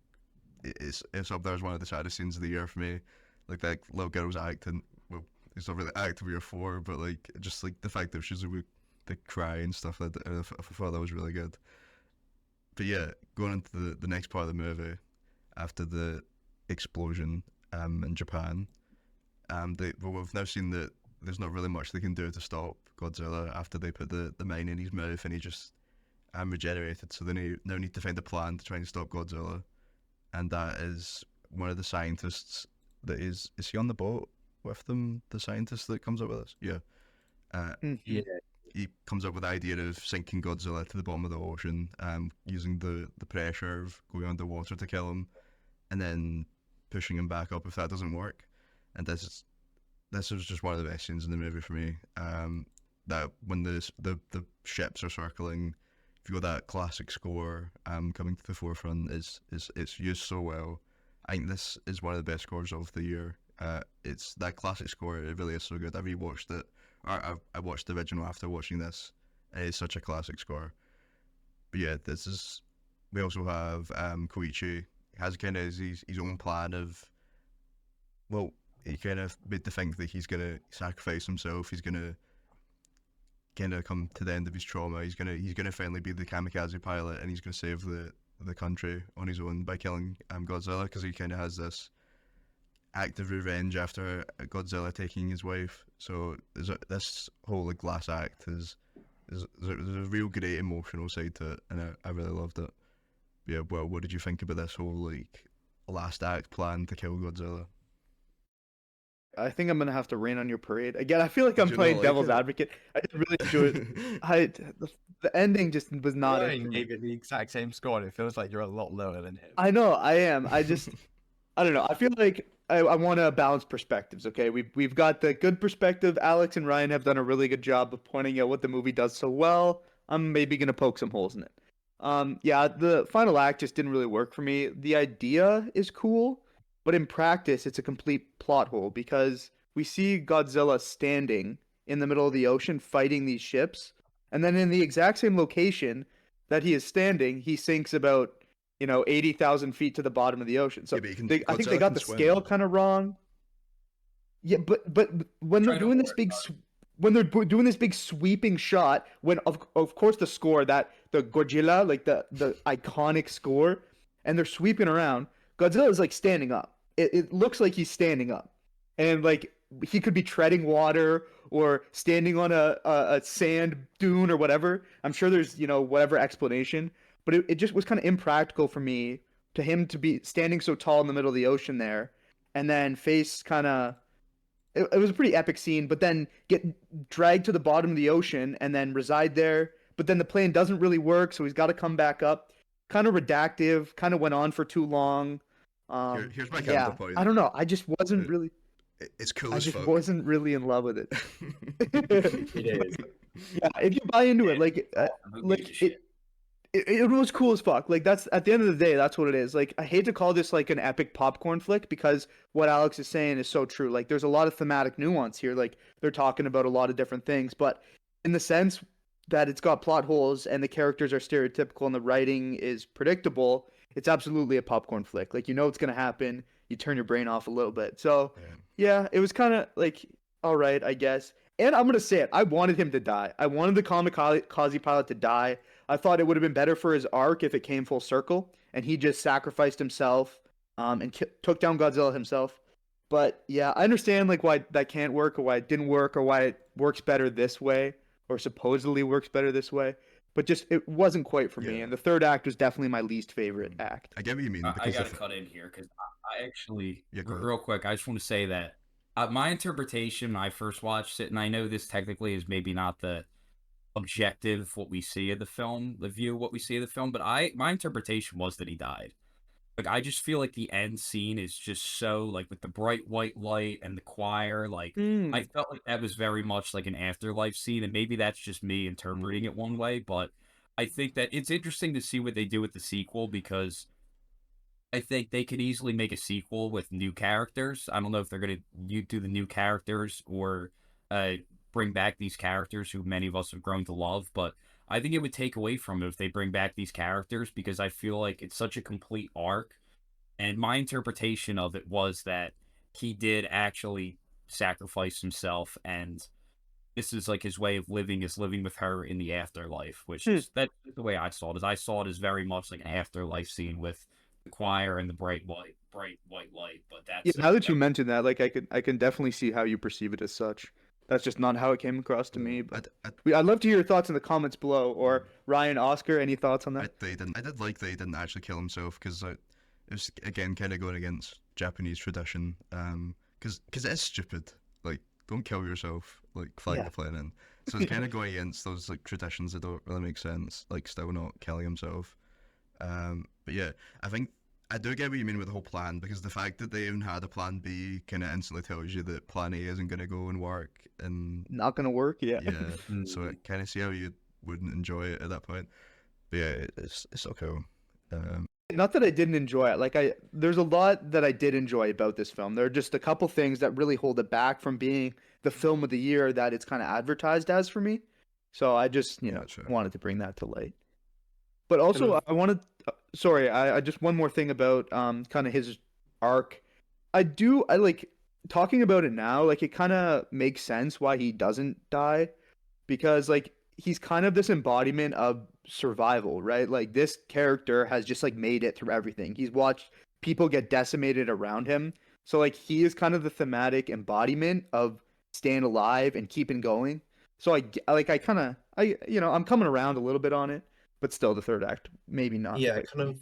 it's up there as one of the saddest scenes of the year for me. Like, that little girl's acting, well, it's not really acting we are for, but like just like the fact that she's like the cry and stuff like that, I thought that was really good. But yeah, going into the next part of the movie after the explosion in Japan, we've now seen that there's not really much they can do to stop Godzilla after they put the mine in his mouth and he just regenerated. So they now need to find a plan to try and stop Godzilla, and that is one of the scientists that is he on the boat with them? The scientist that comes up with this, yeah. Yeah. He comes up with the idea of sinking Godzilla to the bottom of the ocean, using the pressure of going underwater to kill him, and then pushing him back up if that doesn't work. And this was just one of the best scenes in the movie for me. That when the ships are circling, if you got that classic score coming to the forefront, it's used so well. I think this is one of the best scores of the year. It's that classic score. It really is so good. I rewatched it. I watched the original after watching this. It's such a classic score. But yeah, we also have Koichi. He has kind of his own plan of, well, he kind of made to think that he's gonna sacrifice himself. He's gonna kind of come to the end of his trauma. He's gonna finally be the kamikaze pilot, and he's gonna save the country on his own by killing Godzilla, because he kind of has this act of revenge after Godzilla taking his wife. So this whole like glass act there's a real great emotional side to it, and I really loved it. Yeah, well, what did you think about this whole like last act plan to kill Godzilla? I think I'm gonna have to rain on your parade again. I feel like I'm playing devil's advocate. I did really enjoy it. The ending just was not. Ryan gave it the exact same score, and it feels like you're a lot lower than him. I know, I am. I don't know. I feel like I want to balance perspectives. Okay, we've got the good perspective. Alex and Ryan have done a really good job of pointing out what the movie does so well. I'm maybe gonna poke some holes in it. Yeah, the final act just didn't really work for me. The idea is cool, but in practice, it's a complete plot hole, because we see Godzilla standing in the middle of the ocean fighting these ships, and then in the exact same location that he is standing, he sinks about 80,000 feet to the bottom of the ocean. So yeah, I think they got the scale kind of wrong. Yeah, but when they're doing this big sweeping shot, when of course the score, that the Godzilla, like the iconic score, and they're sweeping around, Godzilla is like standing up. It looks like he's standing up, and like he could be treading water or standing on a sand dune or whatever. I'm sure there's whatever explanation, but it just was kind of impractical for me to him to be standing so tall in the middle of the ocean there, and then face kind of. It was a pretty epic scene, but then get dragged to the bottom of the ocean and then reside there. But then the plane doesn't really work, so he's got to come back up. Kind of redactive, kind of went on for too long. Here's my counterpoint. I don't know. I just wasn't really. It's cool I as just fuck. wasn't really in love with it. It is. Yeah, if you buy into it, it was cool as fuck. Like, that's at the end of the day, that's what it is. Like, I hate to call this like an epic popcorn flick, because what Alex is saying is so true. Like, there's a lot of thematic nuance here. Like, they're talking about a lot of different things, but in the sense that it's got plot holes and the characters are stereotypical and the writing is predictable, it's absolutely a popcorn flick. Like, it's gonna happen. You turn your brain off a little bit. So yeah, it was kind of like, all right, I guess. And I'm gonna say it, I wanted him to die. I wanted the kamikaze pilot to die. I thought it would have been better for his arc if it came full circle and he just sacrificed himself and took down Godzilla himself. But yeah, I understand like why that can't work, or why it didn't work, or why it works better this way, or supposedly works better this way. But just it wasn't quite for me. And the third act was definitely my least favorite act. I get what you mean. I gotta cut in here because I actually, go ahead. real quick, I just want to say that my interpretation when I first watched it, and I know this technically is maybe not the objective what we see of the film, the view of what we see of the film, but my interpretation was that he died. Like, I just feel like the end scene is just so, like, with the bright white light and the choir, like, I felt like that was very much like an afterlife scene, and maybe that's just me interpreting it one way, but I think that it's interesting to see what they do with the sequel, because I think they could easily make a sequel with new characters. I don't know if they're going to do the new characters or bring back these characters who many of us have grown to love, but I think it would take away from it if they bring back these characters, because I feel like it's such a complete arc. And my interpretation of it was that he did actually sacrifice himself, and this is like his way of living, is living with her in the afterlife, which is that's the way I saw it. Is I saw it as very much like an afterlife scene with choir and the bright white light, but Yeah, that's now that you mentioned that, like I can definitely see how you perceive it as such. That's just not how it came across to me. But I'd love to hear your thoughts in the comments below. Or Ryan, Oscar, any thoughts on that? I did like that he didn't actually kill himself because it was again kind of going against Japanese tradition. Because it is stupid. Like, don't kill yourself. Like, flag the plane in. So it's kind of going against those like traditions that don't really make sense. Like, still not killing himself. But yeah, I think I do get what you mean with the whole plan, because the fact that they even had a plan B kind of instantly tells you that plan A isn't going to go and work, and Not gonna work. Yeah. yeah. So I kind of see how you wouldn't enjoy it at that point. But yeah, it's so cool. Not that I didn't enjoy it. Like there's a lot that I did enjoy about this film. There are just a couple things that really hold it back from being the film of the year that it's kind of advertised as for me. So I just, wanted to bring that to light. But also, I wanted. Sorry, I just one more thing about kind of his arc. I like talking about it now. Like, it kind of makes sense why he doesn't die, because like he's kind of this embodiment of survival, right? Like, this character has just like made it through everything. He's watched people get decimated around him, so like he is kind of the thematic embodiment of staying alive and keeping going. So I'm coming around a little bit on it, but still the third act maybe not. Yeah, it kind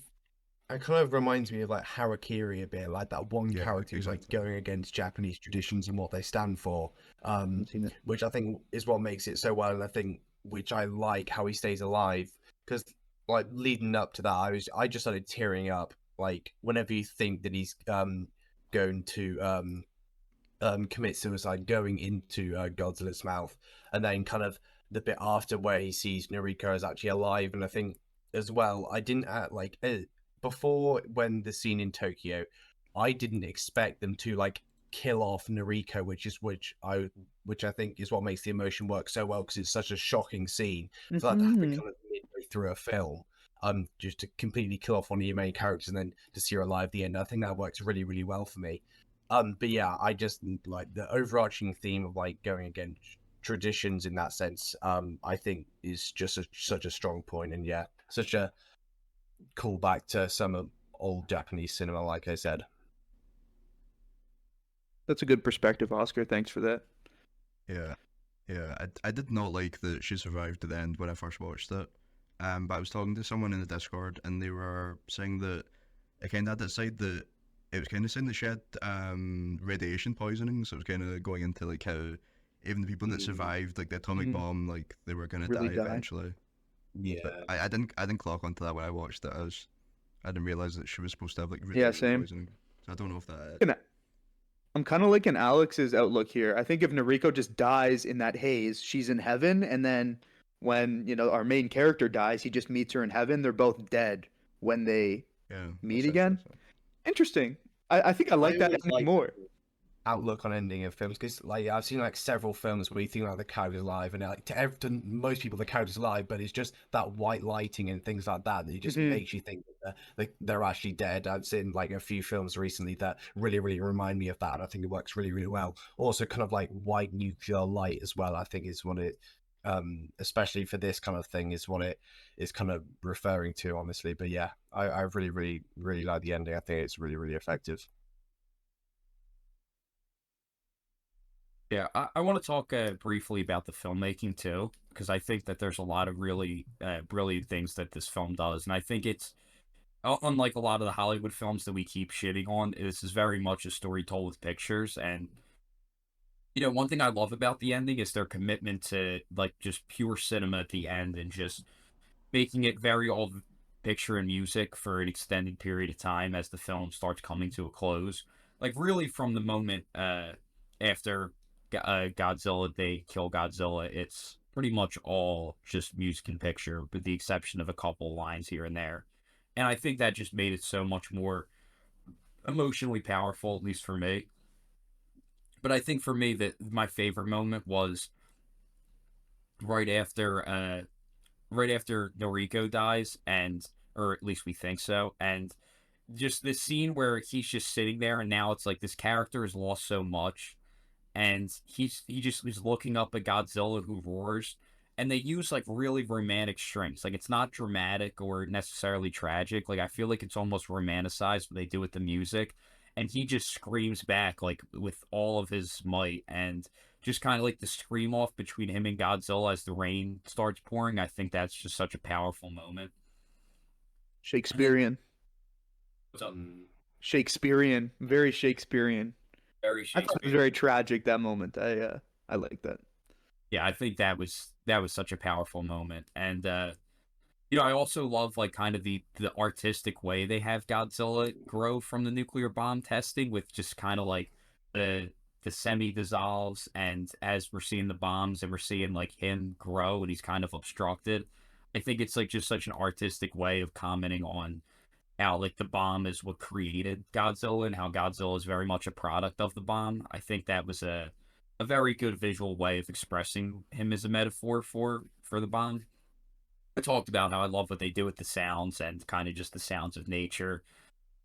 of reminds me of like Harakiri a bit, like that one character who's like going against Japanese traditions and what they stand for, which I think is what makes it so well, and I think which I like how he stays alive, because like leading up to that, I just started tearing up like whenever you think that he's going to commit suicide going into Godzilla's mouth, and then kind of the bit after where he sees Noriko is actually alive. And I think as well, I didn't before, when the scene in Tokyo, I didn't expect them to like kill off Noriko, which I think is what makes the emotion work so well, because it's such a shocking scene. So that to happen kind of midway through a film, just to completely kill off one of your main characters and then to see her alive at the end, I think that works really, really well for me. But yeah, I just like the overarching theme of like going against traditions in that sense. I think is just such a strong point, and yeah, such a callback to some old Japanese cinema, like I said. That's a good perspective, Oscar. Thanks for that. Yeah. I did not like that she survived at the end when I first watched it. But I was talking to someone in the Discord, and they were saying that it kind of had that side that it was kind of saying that she had radiation poisoning, so it was kind of going into like how even the people that survived like the atomic bomb, like they were gonna Really die die. eventually. Yeah, But I didn't clock onto that when I watched it. I didn't realize that she was supposed to have like Yeah, radiation same. poisoning. So I don't know if that. I'm kind of like in Alex's outlook here. I think if Noriko just dies in that haze, she's in heaven, and then when our main character dies, he just meets her in heaven. They're both dead when they meet again. Interesting. I think I like that ending more. Outlook on ending of films, because like I've seen like several films where you think like the character's alive, and like to most people the character's alive, but it's just that white lighting and things like that it just makes you think that they're actually dead. I've seen like a few films recently that really, really remind me of that, and I think it works really, really well. Also, kind of like white nuclear light as well, I think is what it, especially for this kind of thing, is what it is kind of referring to, honestly. But yeah, I really, really, really like the ending. I think it's really, really effective. Yeah, I want to talk briefly about the filmmaking too, because I think that there's a lot of really brilliant things that this film does, and I think it's unlike a lot of the Hollywood films that we keep shitting on. This is very much a story told with pictures, and one thing I love about the ending is their commitment to like just pure cinema at the end, and just making it very all picture and music for an extended period of time as the film starts coming to a close. Like, really, from the moment after Godzilla, they kill Godzilla, it's pretty much all just music and picture, with the exception of a couple lines here and there. And I think that just made it so much more emotionally powerful, at least for me. But I think for me that my favorite moment was right after Noriko dies, or at least we think so, and just this scene where he's just sitting there, and now it's like this character has lost so much, and he just is looking up at Godzilla, who roars, and they use like really romantic strings. Like it's not dramatic or necessarily tragic. Like I feel like it's almost romanticized what they do with the music, and he just screams back like with all of his might, and just kind of like the scream off between him and Godzilla as the rain starts pouring. I think that's just such a powerful moment. Shakespearean. What's up? Shakespearean, very Shakespearean. Very I thought it was Shakespeare. very tragic, that moment. I like that. Yeah, I think that was such a powerful moment, and I also love like kind of the artistic way they have Godzilla grow from the nuclear bomb testing, with just kind of like the semi dissolves, and as we're seeing the bombs and we're seeing like him grow and he's kind of obstructed. I think it's like just such an artistic way of commenting on how like the bomb is what created Godzilla and how Godzilla is very much a product of the bomb. I think that was a very good visual way of expressing him as a metaphor for the bomb. I talked about how I love what they do with the sounds and kind of just the sounds of nature.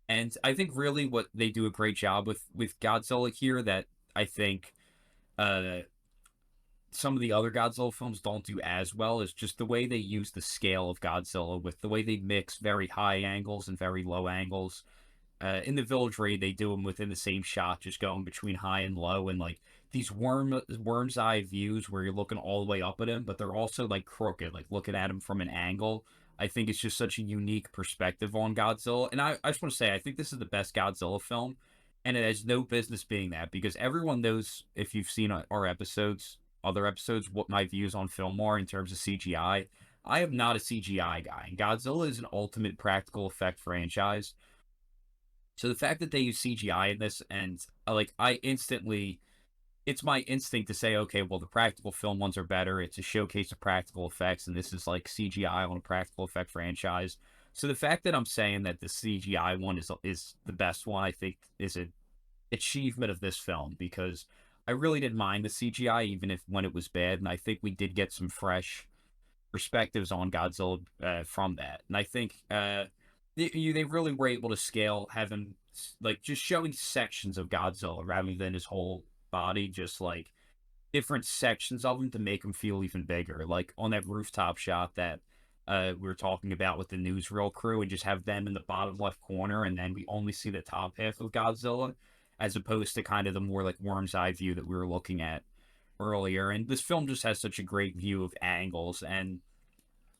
And I think really what they do a great job with Godzilla here that I think uh some of the other Godzilla films don't do as well is just the way they use the scale of Godzilla, with the way they mix very high angles and very low angles. In the Village Raid, they do them within the same shot, just going between high and low, and like these worm's eye views where you're looking all the way up at him, but they're also like crooked, like looking at him from an angle. I think it's just such a unique perspective on Godzilla, and I just want to say I think this is the best Godzilla film, and it has no business being that, because everyone knows, if you've seen our episodes, other episodes, what my views on film are in terms of CGI. I am not a CGI guy, and Godzilla is an ultimate practical effect franchise. So the fact that they use CGI in this, and like I instantly, it's my instinct to say, okay, well the practical film ones are better. It's a showcase of practical effects, and this is like CGI on a practical effect franchise. So the fact that I'm saying that the CGI one is the best one, I think, is an achievement of this film, because I really didn't mind the CGI even if when it was bad, and I think we did get some fresh perspectives on Godzilla from that. And I think they really were able to scale, having like just showing sections of Godzilla rather than his whole body, just like different sections of him to make him feel even bigger. Like on that rooftop shot that we were talking about with the newsreel crew, and just have them in the bottom left corner, and then we only see the top half of Godzilla, as opposed to kind of the more like worm's eye view that we were looking at earlier. And this film just has such a great view of angles. And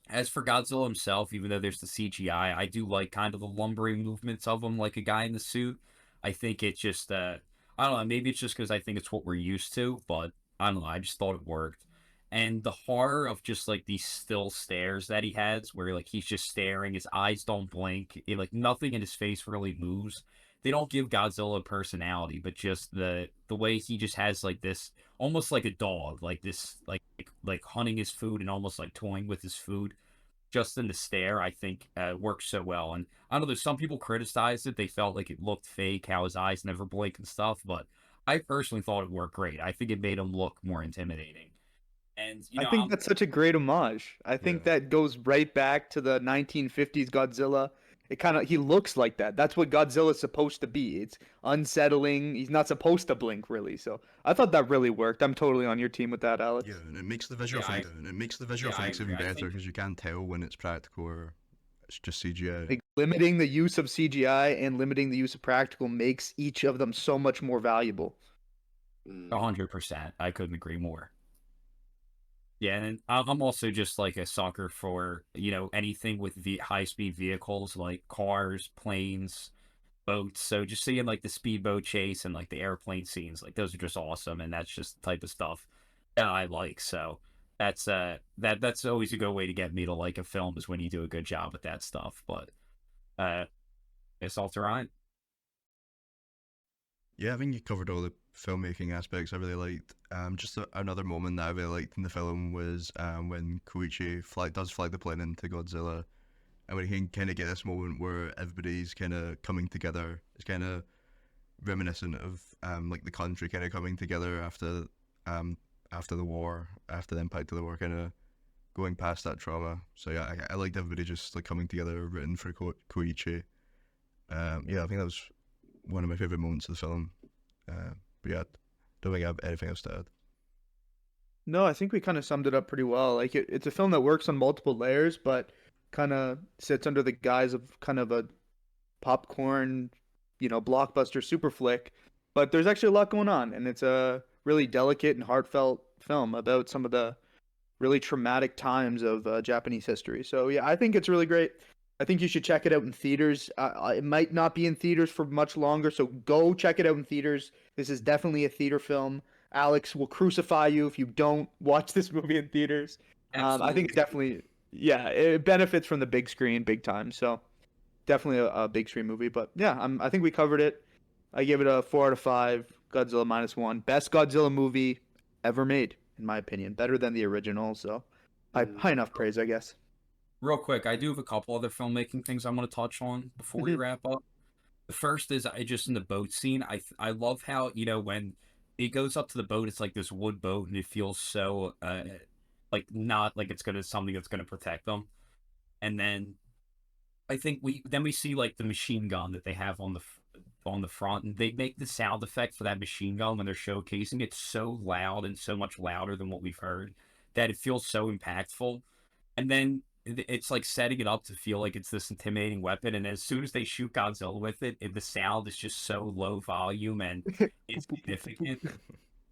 as for Godzilla himself, even though there's the CGI, I do like kind of the lumbering movements of him, like a guy in the suit. I think it just, I don't know, maybe it's just because I think it's what we're used to, but I don't know, I just thought it worked. And the horror of just like these still stares that he has, where like he's just staring, his eyes don't blink, like nothing in his face really moves. They don't give Godzilla a personality, but just the way he just has like this, almost like a dog, like this, like hunting his food and almost like toying with his food, just in the stare. I think works so well. And I don't know, there's some people criticized it. They felt like it looked fake, how his eyes never blink and stuff. But I personally thought it worked great. I think it made him look more intimidating. And I think that's such a great homage. I think that goes right back to the 1950s Godzilla. He looks like that. That's what Godzilla's supposed to be. It's unsettling. He's not supposed to blink, really. So I thought that really worked. I'm totally on your team with that, Alex. Yeah, and it makes the visual effects even better, because you can't tell when it's practical or it's just CGI. Like, limiting the use of CGI and limiting the use of practical makes each of them so much more valuable. 100%. I couldn't agree more. Yeah, and I'm also just like a sucker for, anything with high-speed vehicles like cars, planes, boats. So just seeing like the speedboat chase and like the airplane scenes, like those are just awesome, and that's just the type of stuff that I like. So that's always a good way to get me to like a film, is when you do a good job with that stuff. But it's all right. Yeah, I think you covered all the filmmaking aspects I really liked. Another moment that I really liked in the film was when Koichi does fly the plane into Godzilla, and when he can kind of get this moment where everybody's kind of coming together. It's kind of reminiscent of like the country kind of coming together after the war, after the impact of the war, kind of going past that trauma. So yeah, I liked everybody just like coming together, written for Koichi. Yeah, I think that was one of my favorite moments of the film. But yeah, don't think I have anything else to add. No, I think we kind of summed it up pretty well. Like it's a film that works on multiple layers, but kind of sits under the guise of kind of a popcorn, blockbuster super flick. But there's actually a lot going on, and it's a really delicate and heartfelt film about some of the really traumatic times of Japanese history. So yeah, I think it's really great. I think you should check it out in theaters. It might not be in theaters for much longer, so go check it out in theaters. This is definitely a theater film. Alex will crucify you if you don't watch this movie in theaters. I think it's definitely, yeah, it benefits from the big screen big time. So definitely a big screen movie. But yeah, I think we covered it. I give it a 4 out of 5. Godzilla Minus One, best Godzilla movie ever made, in my opinion. Better than the original. So high enough praise, I guess. Real quick, I do have a couple other filmmaking things I'm going to touch on before we wrap up. The first is I just in the boat scene. I love how when it goes up to the boat, it's like this wood boat, and it feels so like not like it's gonna something that's gonna protect them. And then I think we see like the machine gun that they have on the front, and they make the sound effect for that machine gun when they're showcasing it so loud and so much louder than what we've heard that it feels so impactful. And then it's like setting it up to feel like it's this intimidating weapon, and as soon as they shoot Godzilla with it, the sound is just so low volume and it's significant.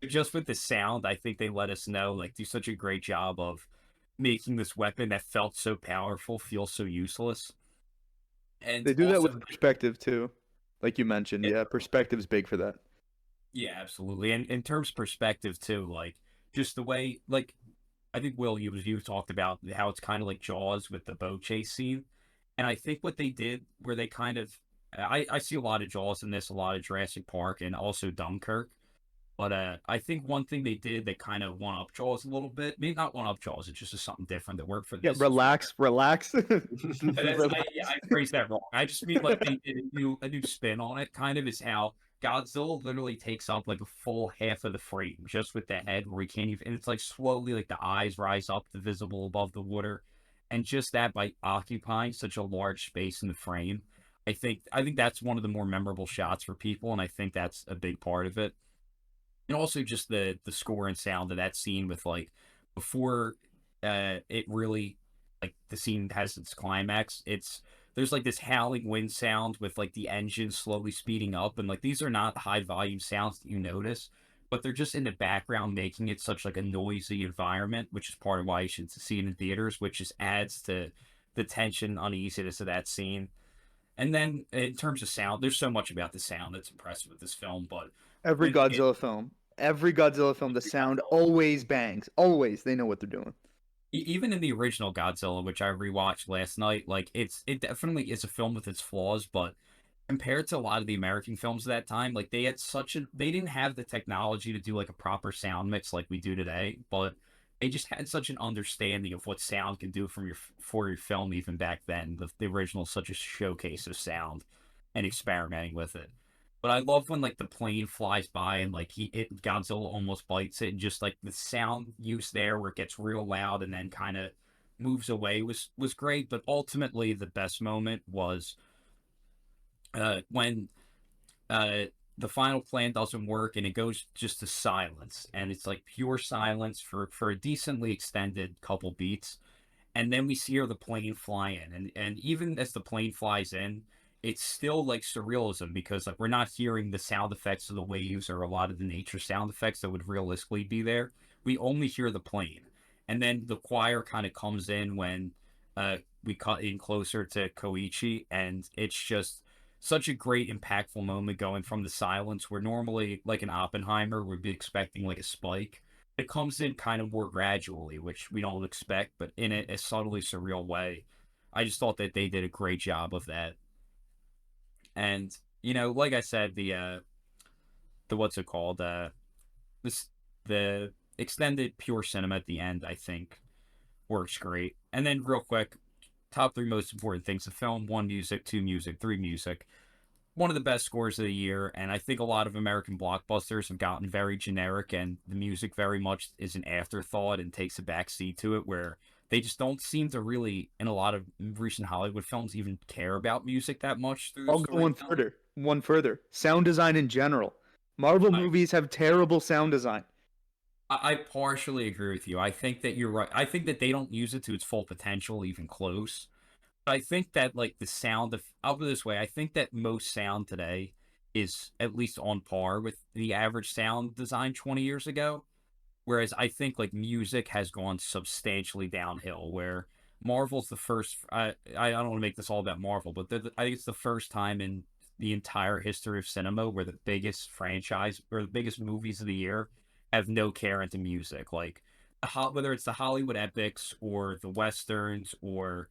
Just with the sound, I think they let us know, like, do such a great job of making this weapon that felt so powerful feel so useless. And they do also, that with perspective too, like you mentioned. Yeah, perspective's big for that. yeah, absolutely. And in terms of perspective too, like just the way, like I think Will, you talked about how it's kind of like Jaws with the boat chase scene, and I think what they did, where they kind of, I see a lot of Jaws in this, a lot of Jurassic Park, and also Dunkirk. But I think one thing they did that kind of one up Jaws a little bit, maybe not one up Jaws, it's just something different that worked for Yeah, this. relax. I phrased that wrong. I just mean like they did a new spin on it. Kind of is how Godzilla literally takes up like a full half of the frame just with the head, where he can't even. And it's like slowly like the eyes rise up, the visible above the water, and just that by occupying such a large space in the frame. I think that's one of the more memorable shots for people, and I think that's a big part of it. And also just the score and sound of that scene with like before it really like the scene has its climax, there's like this howling wind sound with like the engine slowly speeding up, and like these are not high volume sounds that you notice, but they're just in the background making it such like a noisy environment, which is part of why you should see it in theaters, which just adds to the tension, uneasiness of that scene. And then in terms of sound, there's so much about the sound that's impressive with this film, but Every Godzilla film, the sound always bangs. Always, they know what they're doing. even in the original Godzilla, which I rewatched last night, like it definitely is a film with its flaws, but compared to a lot of the American films of that time, like they didn't have the technology to do like a proper sound mix like we do today, but they just had such an understanding of what sound can do for your film even back then. The original is such a showcase of sound and experimenting with it. But I love when like the plane flies by and like Godzilla almost bites it, and just like the sound use there where it gets real loud and then kind of moves away was great. But ultimately, the best moment was when the final plan doesn't work and it goes just to silence, and it's like pure silence for a decently extended couple beats, and then we see the plane fly in, and even as the plane flies in, it's still like surrealism, because like we're not hearing the sound effects of the waves or a lot of the nature sound effects that would realistically be there. We only hear the plane, and then the choir kind of comes in when we cut in closer to Koichi, and it's just such a great impactful moment going from the silence where normally like an Oppenheimer would be expecting like a spike. It comes in kind of more gradually, which we don't expect, but in a subtly surreal way. I just thought that they did a great job of that. And like I said, the what's it called? The extended pure cinema at the end, I think, works great. And then real quick, top three most important things of film: one, music; two, music; three, music. One of the best scores of the year, and I think a lot of American blockbusters have gotten very generic, and the music very much is an afterthought and takes a back seat to it, where they just don't seem to really, in a lot of recent Hollywood films, even care about music that much. I'll go one further. Sound design in general. Marvel movies have terrible sound design. I partially agree with you. I think that you're right. I think that they don't use it to its full potential, even close. But I think that like the sound of, I'll put it this way, I think that most sound today is at least on par with the average sound design 20 years ago. Whereas I think like music has gone substantially downhill. Where Marvel's the first. I don't want to make this all about Marvel, but I think it's the first time in the entire history of cinema where the biggest franchise or the biggest movies of the year have no care into music. Like whether it's the Hollywood epics or the westerns or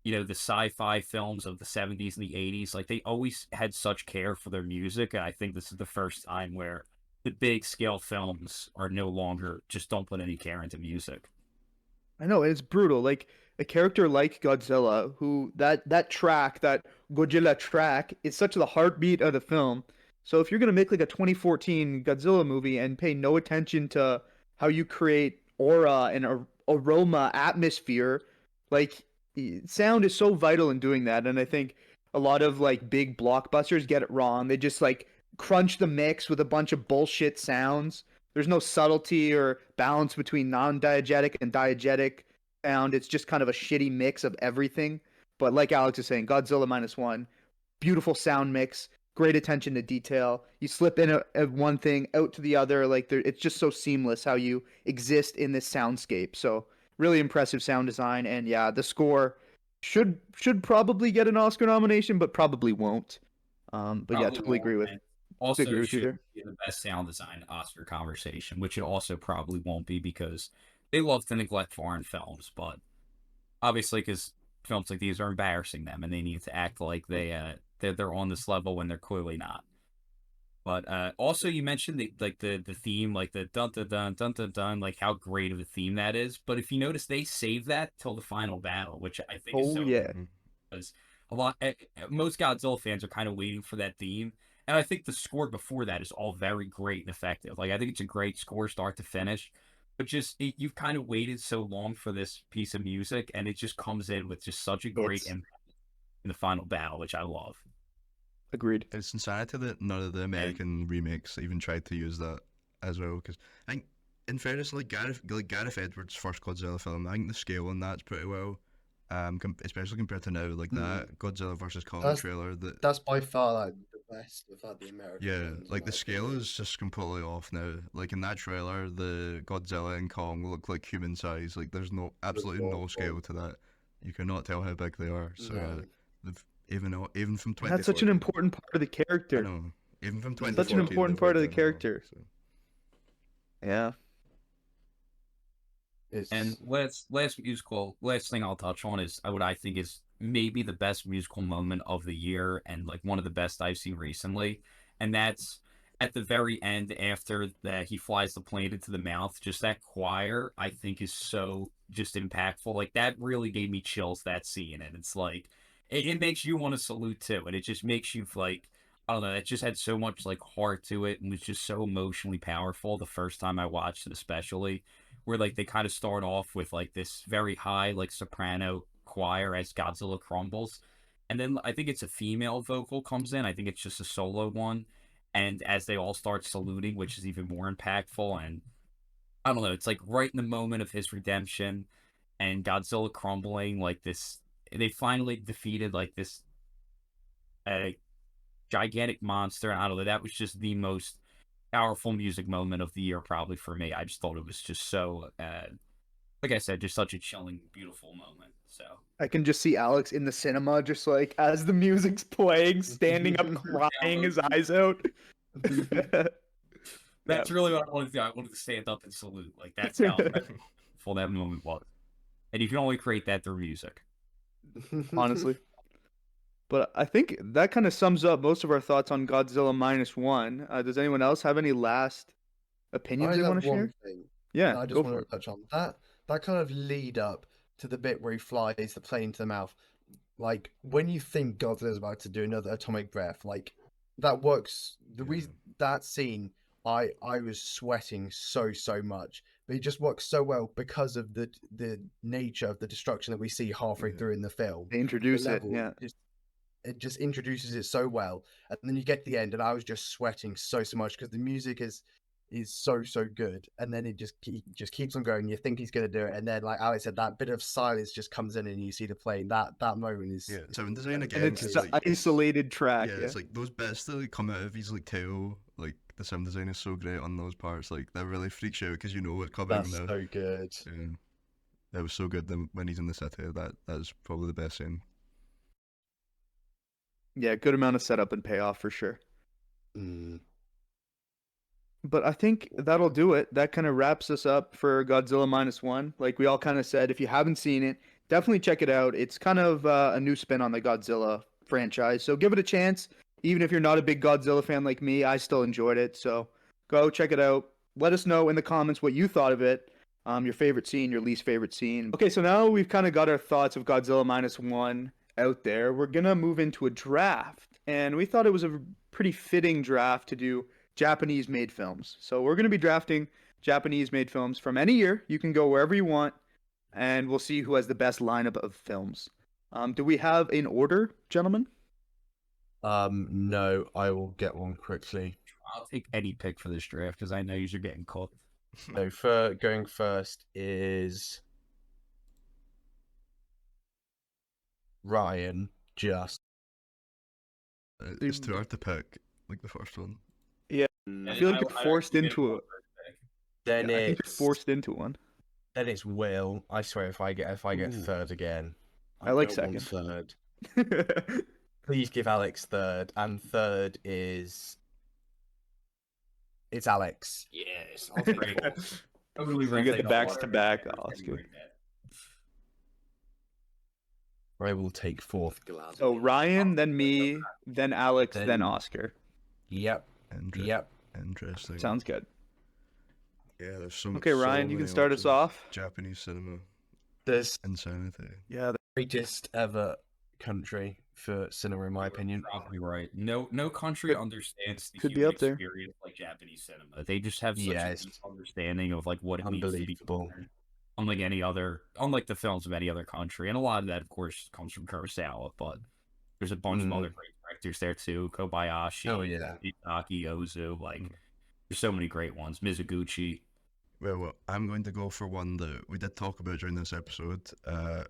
the sci-fi films of the 70s and the 80s, like they always had such care for their music. And I think this is the first time where the big scale films are no longer just don't put any care into music. I know it's brutal. Like a character like Godzilla, who that track, that Godzilla track, is such the heartbeat of the film. So if you're gonna make like a 2014 Godzilla movie and pay no attention to how you create aura and aroma, atmosphere, like sound is so vital in doing that. And I think a lot of like big blockbusters get it wrong. They just like crunch the mix with a bunch of bullshit sounds. There's no subtlety or balance between non-diegetic and diegetic sound. It's just kind of a shitty mix of everything. But like Alex is saying, Godzilla Minus One, beautiful sound mix, great attention to detail. You slip in a one thing out to the other, like it's just so seamless how you exist in this soundscape. So really impressive sound design, and yeah, the score should probably get an Oscar nomination, but probably won't. But yeah, totally agree with. Also, agree with you should there. be the best sound design Oscar conversation, which it also probably won't be because they love to neglect foreign films, but obviously because films like these are embarrassing them, and they need to act like they're on this level when they're clearly not. But also, you mentioned the theme, like the dun dun dun dun dun dun, like how great of a theme that is. But if you notice, they save that till the final battle, which I think is Oh so yeah. because most Godzilla fans are kind of waiting for that theme, and I think the score before that is all very great and effective. Like I think it's a great score, start to finish. But you've kind of waited so long for this piece of music, and it just comes in with just such a great It's impact in the final battle, which I love. agreed. It's insanity that none of the American remakes even tried to use that as well. Because I think, in fairness, like Gareth Edwards' first Godzilla film, I think the scale on that's pretty well. Especially compared to now, like that Godzilla versus Kong That's trailer. that's by far like the best of like the American Yeah, films, in like my the scale opinion. is just completely off now. Like in that trailer, the Godzilla and Kong look like human size. Like there's Looks absolutely no scale awful. to that. You cannot tell how big they are. So No. even from And that's such an 2014, important part of the I character. know. Even from Such an 2014, important they've part of the done it well. character. So Yeah. And It's last thing I'll touch on is what I think is maybe the best musical moment of the year and like one of the best I've seen recently. And that's at the very end after that he flies the plane into the mouth. Just that choir, I think, is so just impactful. Like that really gave me chills, that scene. And it's like it makes you want to salute too. And it just makes you like I don't know, it just had so much like heart to it and was just so emotionally powerful the first time I watched it, especially where like they kind of start off with like this very high like soprano choir as Godzilla crumbles, and then I think it's a female vocal comes in. I think it's just a solo one, and as they all start saluting, which is even more impactful. And I don't know, it's like right in the moment of his redemption and Godzilla crumbling like this. They finally defeated like this uh, gigantic monster. And I don't know, that was just the most powerful music moment of the year probably for me. I just thought it was just so like I said, just such a chilling, beautiful moment. So I can just see Alex in the cinema, just like as the music's playing, standing up, crying his eyes out. Yeah, that's really what I wanted to do. I wanted to stand up and salute. Like that's how full that moment was. And you can only create that through music. honestly. But I think that kind of sums up most of our thoughts on Godzilla Minus One. Does anyone else have any last I opinions they only want have to one share? thing Yeah, that I just go for want it. to touch on. That kind of lead up to the bit where he flies the plane into the mouth. Like when you think Godzilla's about to do another atomic breath, like that works. The reason that scene, I was sweating so much, but it just works so well because of the nature of the destruction that we see halfway Yeah. through in the film. They The introduce it. level, Yeah. it just introduces it so well, and then you get to the end, and I was just sweating so much because the music is is so good, and then it just keeps on going. You think he's gonna do it, and then like Alex said, that bit of silence just comes in, and you see the plane. That moment is sound design again. And it's is an isolated track. Yeah, Yeah, it's like those bits that like come out of his like tail. Like the sound design is so great on those parts. Like that really freaks you out because you know what's coming. that's now. so good. Yeah. That was so good when he's in the city. That is probably the best scene. yeah, good amount of setup and payoff for sure. Mm. But I think that'll do it. That kind of wraps us up for Godzilla Minus One. Like we all kind of said, if you haven't seen it, definitely check it out. It's kind of a new spin on the Godzilla franchise. So give it a chance. Even if you're not a big Godzilla fan like me, I still enjoyed it. So go check it out. Let us know in the comments what you thought of it. Your favorite scene, your least favorite scene. Okay, so now we've kind of got our thoughts of Godzilla Minus One out there. We're going to move into a draft. And we thought it was a pretty fitting draft to do Japanese-made films. So we're going to be drafting Japanese-made films from any year. You can go wherever you want, and we'll see who has the best lineup of films. Do we have an order, gentlemen? No, I will get one quickly. I'll take any pick for this draft because I know you're getting cooked. So going first is Ryan. Just It's too hard to pick. Like the first one. I feel like you're forced into it. then I think you're it's forced into one. then it's Will. I swear, if I get third again, I like don't want second. third. Please give Alex third, and third is it's Alex. Yes, You get the backs to back, Oscar. I will take fourth. So Ryan, then me, then Alex, then Oscar. Yep. Yep. Interesting. Sounds good. Yeah, there's so Okay, Ryan, you can start us off. Japanese cinema. There's Insanity. Yeah, greatest ever country for cinema, in my opinion. Probably right. No country understands the Could be human up there. experience like Japanese cinema. They just have such Yeah, a it's deep understanding of like what it means to be unbelievable. foreign. Unlike the films of any other country, and a lot of that, of course, comes from Kurosawa. But there's a bunch of other great directors there too. Kobayashi, Oh, yeah. Miyazaki, Ozu. Like, there's so many great ones. Mizuguchi. Well, I'm going to go for one that we did talk about during this episode.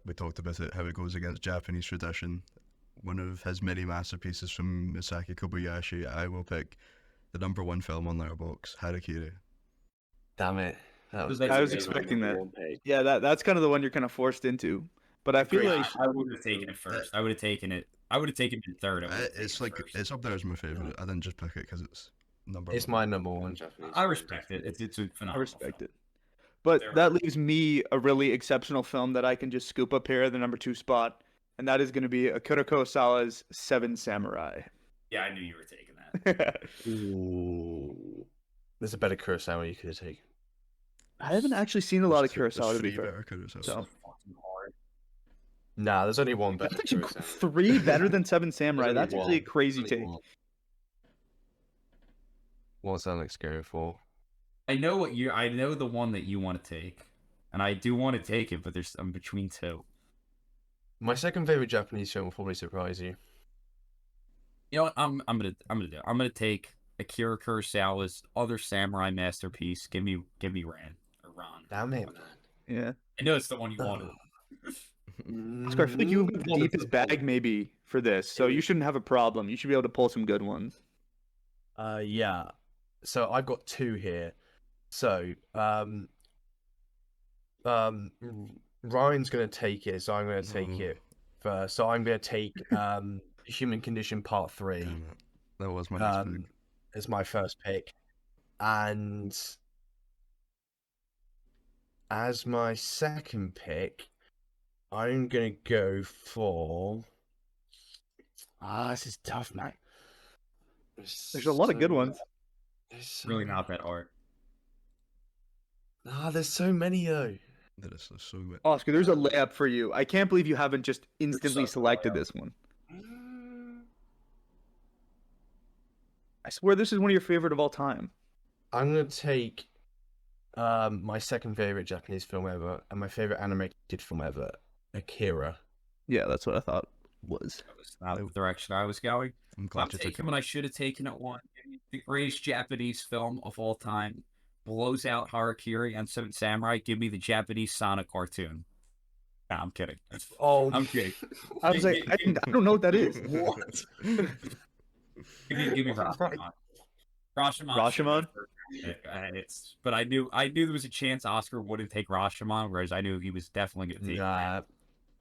We talked about it, how it goes against Japanese tradition. One of his many masterpieces from Misaki Kobayashi. I will pick the number one film on Letterboxd, Harakiri. Damn it. I was expecting that. Yeah, that's kind of the one you're kind of forced into. But I feel like I would have taken it first. I would have taken it. I would have taken it third. It's like it's up there as my favorite. I didn't just pick it because it's number It's one. my number one. I respect it. It's a phenomenal. I respect it. But that leaves me a really exceptional film that I can just scoop up here at the number 2 spot, and that is going to be Akira Kurosawa's Seven Samurai. Yeah, I knew you were taking that. Ooh. There's a better Kurosawa you could have taken. I haven't actually seen a lot of There's Kurosawa, to be three fair. better Kurosawa. So Nah, there's only one better. that's actually Kurosawa. 3 better than Seven Samurai. There's only That's actually a one. crazy There's only take. one. What's Alex going for? I know the one that you want to take, and I do want to take it, but I'm between two. My second favorite Japanese film will probably surprise you. You know what? I'm gonna do it. I'm gonna take Akira Kurosawa's other samurai masterpiece. Give me Ran or Ron. Damn it, man. Yeah. I know it's the one you wanted. Oscar, I feel like you have the deepest bag maybe for this, so you shouldn't have a problem. You should be able to pull some good ones. Yeah. So I've got 2 here. So, Ryan's gonna take it, so I'm gonna take it first. So I'm gonna take Human Condition Part 3. Damn it. That was my next pick. As my first pick, and as my second pick, I'm gonna go for. This is tough, man. There's a lot of good ones. Really not that hard. There's so many though. That is so good. Oscar, there's a layup for you. I can't believe you haven't just instantly selected this one. I swear this is one of your favorite of all time. I'm gonna take my second favorite Japanese film ever and my favorite animated film ever, Akira. Yeah, that's what I thought was. That was not the direction I was going. I'm glad I'm you took taking it. when I should have taken it one. the greatest Japanese film of all time, blows out Harakiri and Seven Samurai. Give me the Japanese Sonic cartoon. Nah, I'm kidding. Oh, I'm kidding. I was like, I don't know what that is. what? Give me Rashomon. Rashomon? But I knew there was a chance Oscar wouldn't take Rashomon, whereas I knew he was definitely going to take. Nah,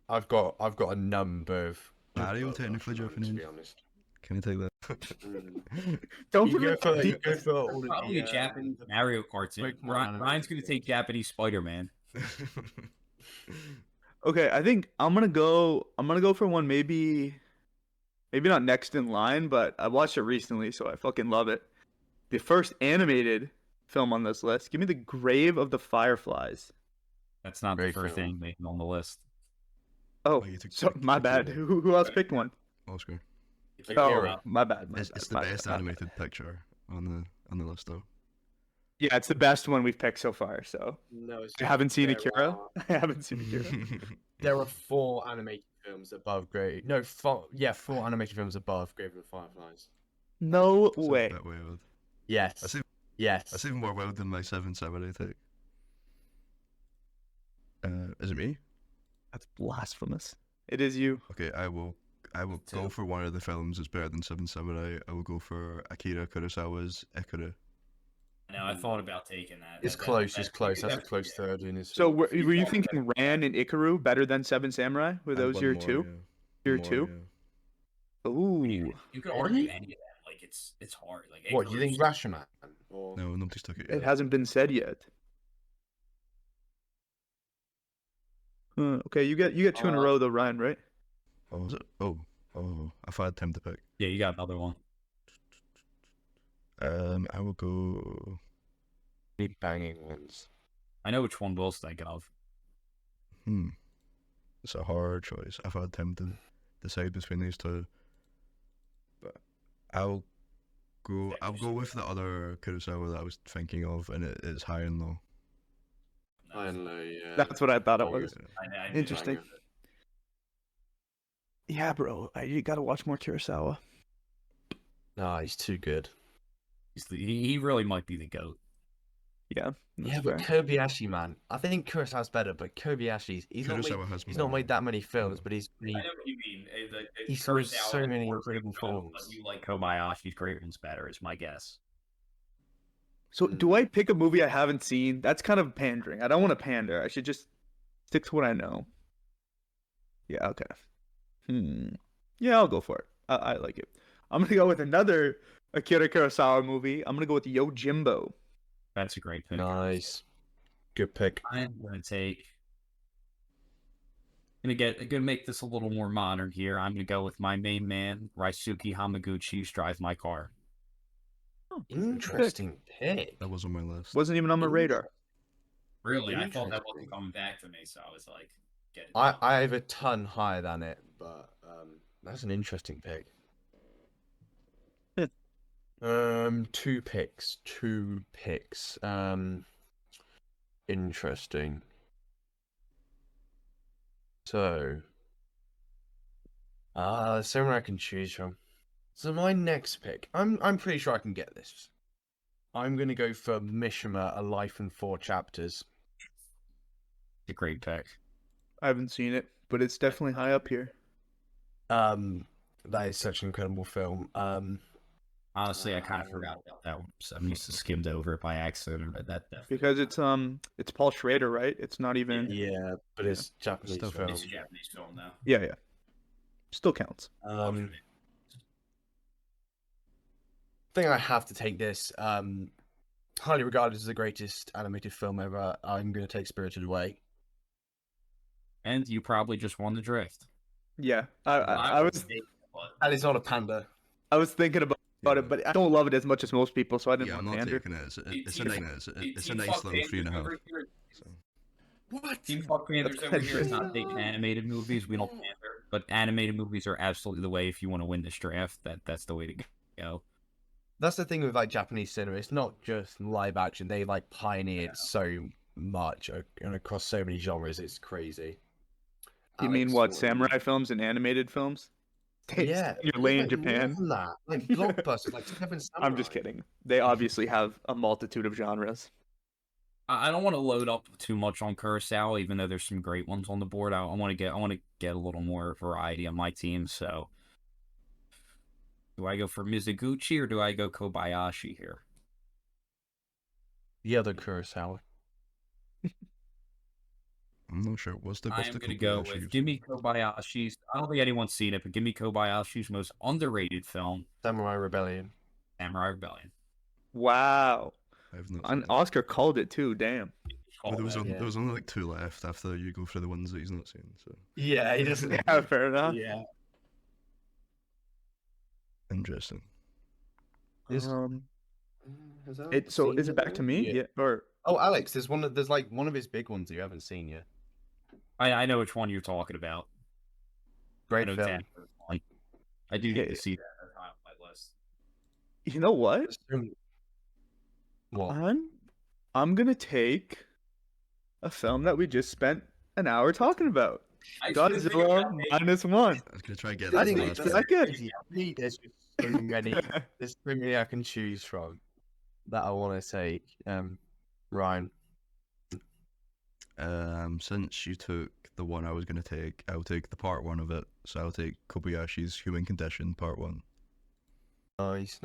I've got a number of. Mario technically Japanese. To be honest. Can you take that? Don't You go forget. for, you go for all of Probably the, a Japanese Mario cartoon. Ryan's going to take Japanese Spider-Man. Okay, I think I'm gonna go for one maybe not next in line, but I watched it recently, so I fucking love it. The first animated film on this list. Give me The Grave of the Fireflies. That's not Very the first cool. thing made on the list. Oh, you took- so, my bad. Who else picked one? Oscar. Oh, my bad. It's the best animated picture on the list though. Yeah, it's the best one we've picked so far. So No, it's I haven't seen there Akira. are- I haven't seen Akira. There are 4 animated films above Grave. No, 4 animated films above Grave of the Fireflies. No That's a way. bit wild. Yes. That's even, Yes. that's even more wild than my Seven Samurai take. Is it me? That's blasphemous. It is you. Okay, I will go for one of the films that's better than Seven Samurai. I will go for Akira Kurosawa's Ikura. Now I thought about taking that. It's close. It's close. That's a close third in his. So were you thinking Ran and Ikaru better than Seven Samurai? Were those your two? Your two? Ooh. You could argue any of that. Like it's hard. Like What do you think, Rashomon? Or... No, nobody's took it yet. It hasn't been said yet. Okay, you get two in a row though, Ryan, right? Oh, is it? Oh, I've had time to pick. Yeah, you got another one. I will go. Big banging ones. I know which one Will's thinking of. It's a hard choice. I've had time to decide between these two, but I'll go with the other Kurosawa that I was thinking of, and it is High and Low. I don't know. Yeah. That's what I thought it Oh, was. I Interesting. Yeah, bro. You gotta watch more Kurosawa. Nah, he's too good. He really might be the GOAT. Yeah. Yeah, that's but fair. Kobayashi, man. I think Kurosawa's better, but Kobayashi, he's not made that many films, but he's I know what you mean. He scores so many incredible films. But you like Kobayashi's great ones better, is my guess. So do I pick a movie I haven't seen? That's kind of pandering. I don't want to pander. I should just stick to what I know. Yeah, okay. Yeah, I'll go for it. I like it. I'm gonna go with another Akira Kurosawa movie. I'm gonna go with Yojimbo. That's a great pick. Nice. Good pick. I'm gonna make this a little more modern here. I'm gonna go with my main man, Raisuke Hamaguchi's Drive My Car. Interesting pick. That was on my list. Wasn't even on my radar. Really? I thought that wasn't coming back to me, so I was like, get it. I have a ton higher than it, but that's an interesting pick. Two picks. Interesting. So, somewhere I can choose from. So my next pick, I'm pretty sure I can get this. I'm gonna go for Mishima: A Life in 4 Chapters. It's a great pick. I haven't seen it, but it's definitely high up here. That is such an incredible film. Honestly, I kind of forgot about that one. So I'm used to skimmed over it by accident, but that definitely. Because it's Paul Schrader, right? It's not even. Yeah, but it's Japanese Still film. It's a Japanese film, though. Yeah. Still counts. I think I have to take this. Highly regarded as the greatest animated film ever. I'm going to take Spirited Away. And you probably just won the drift. Yeah, I was And it's not a panda. I was thinking about it, but I don't love it as much as most people, so I didn't Yeah, I'm want not to pander. taking it. It's a nice little 3.5. So. What? Team Fuck Panthers over here is not taking animated movies. We don't pander, but animated movies are absolutely the way if you want to win this draft. That's the way to go. That's the thing with like Japanese cinema. It's not just live action. They like pioneered so much and across so many genres. It's crazy. You mean what? Samurai films and animated films? Yeah, Your lane in there's, like, more Japan. than that. Like blockbusters, like Seven Samurai. I'm just kidding. They obviously have a multitude of genres. I don't want to load up too much on Kurosawa, even though there's some great ones on the board. I want to get a little more variety on my team. So, do I go for Mizuguchi or do I go Kobayashi here? The other Kurosawa. I'm not sure. What's the I what's am the going to go Kobayashi? with give me Kobayashi's. I don't think anyone's seen it, but give me Kobayashi's most underrated film, Samurai Rebellion. Samurai Rebellion. Wow. I've not seen And it. Oscar called it too. Damn. But there was yeah. there was only like 2 left after you go through the ones that he's not seen. So Yeah, he doesn't. Yeah, fair enough. Yeah. interesting. Is Is it back to me? Yeah. Or Oh, Alex, there's like one of his big ones you haven't seen yet. I know which one you're talking about. I Great know film. exactly which one. I do need to see that. That's high on my list. you know what? What? I'm gonna take a film that we just spent an hour talking about. Godzilla Minus One. I was gonna try and get I that think last it's bit. that good. There's just so many. There's so many I can choose from that I want to take. Ryan. Since you took the one I was gonna take, I'll take the part 1 of it. So I'll take Kobayashi's Human Condition Part 1. Nice.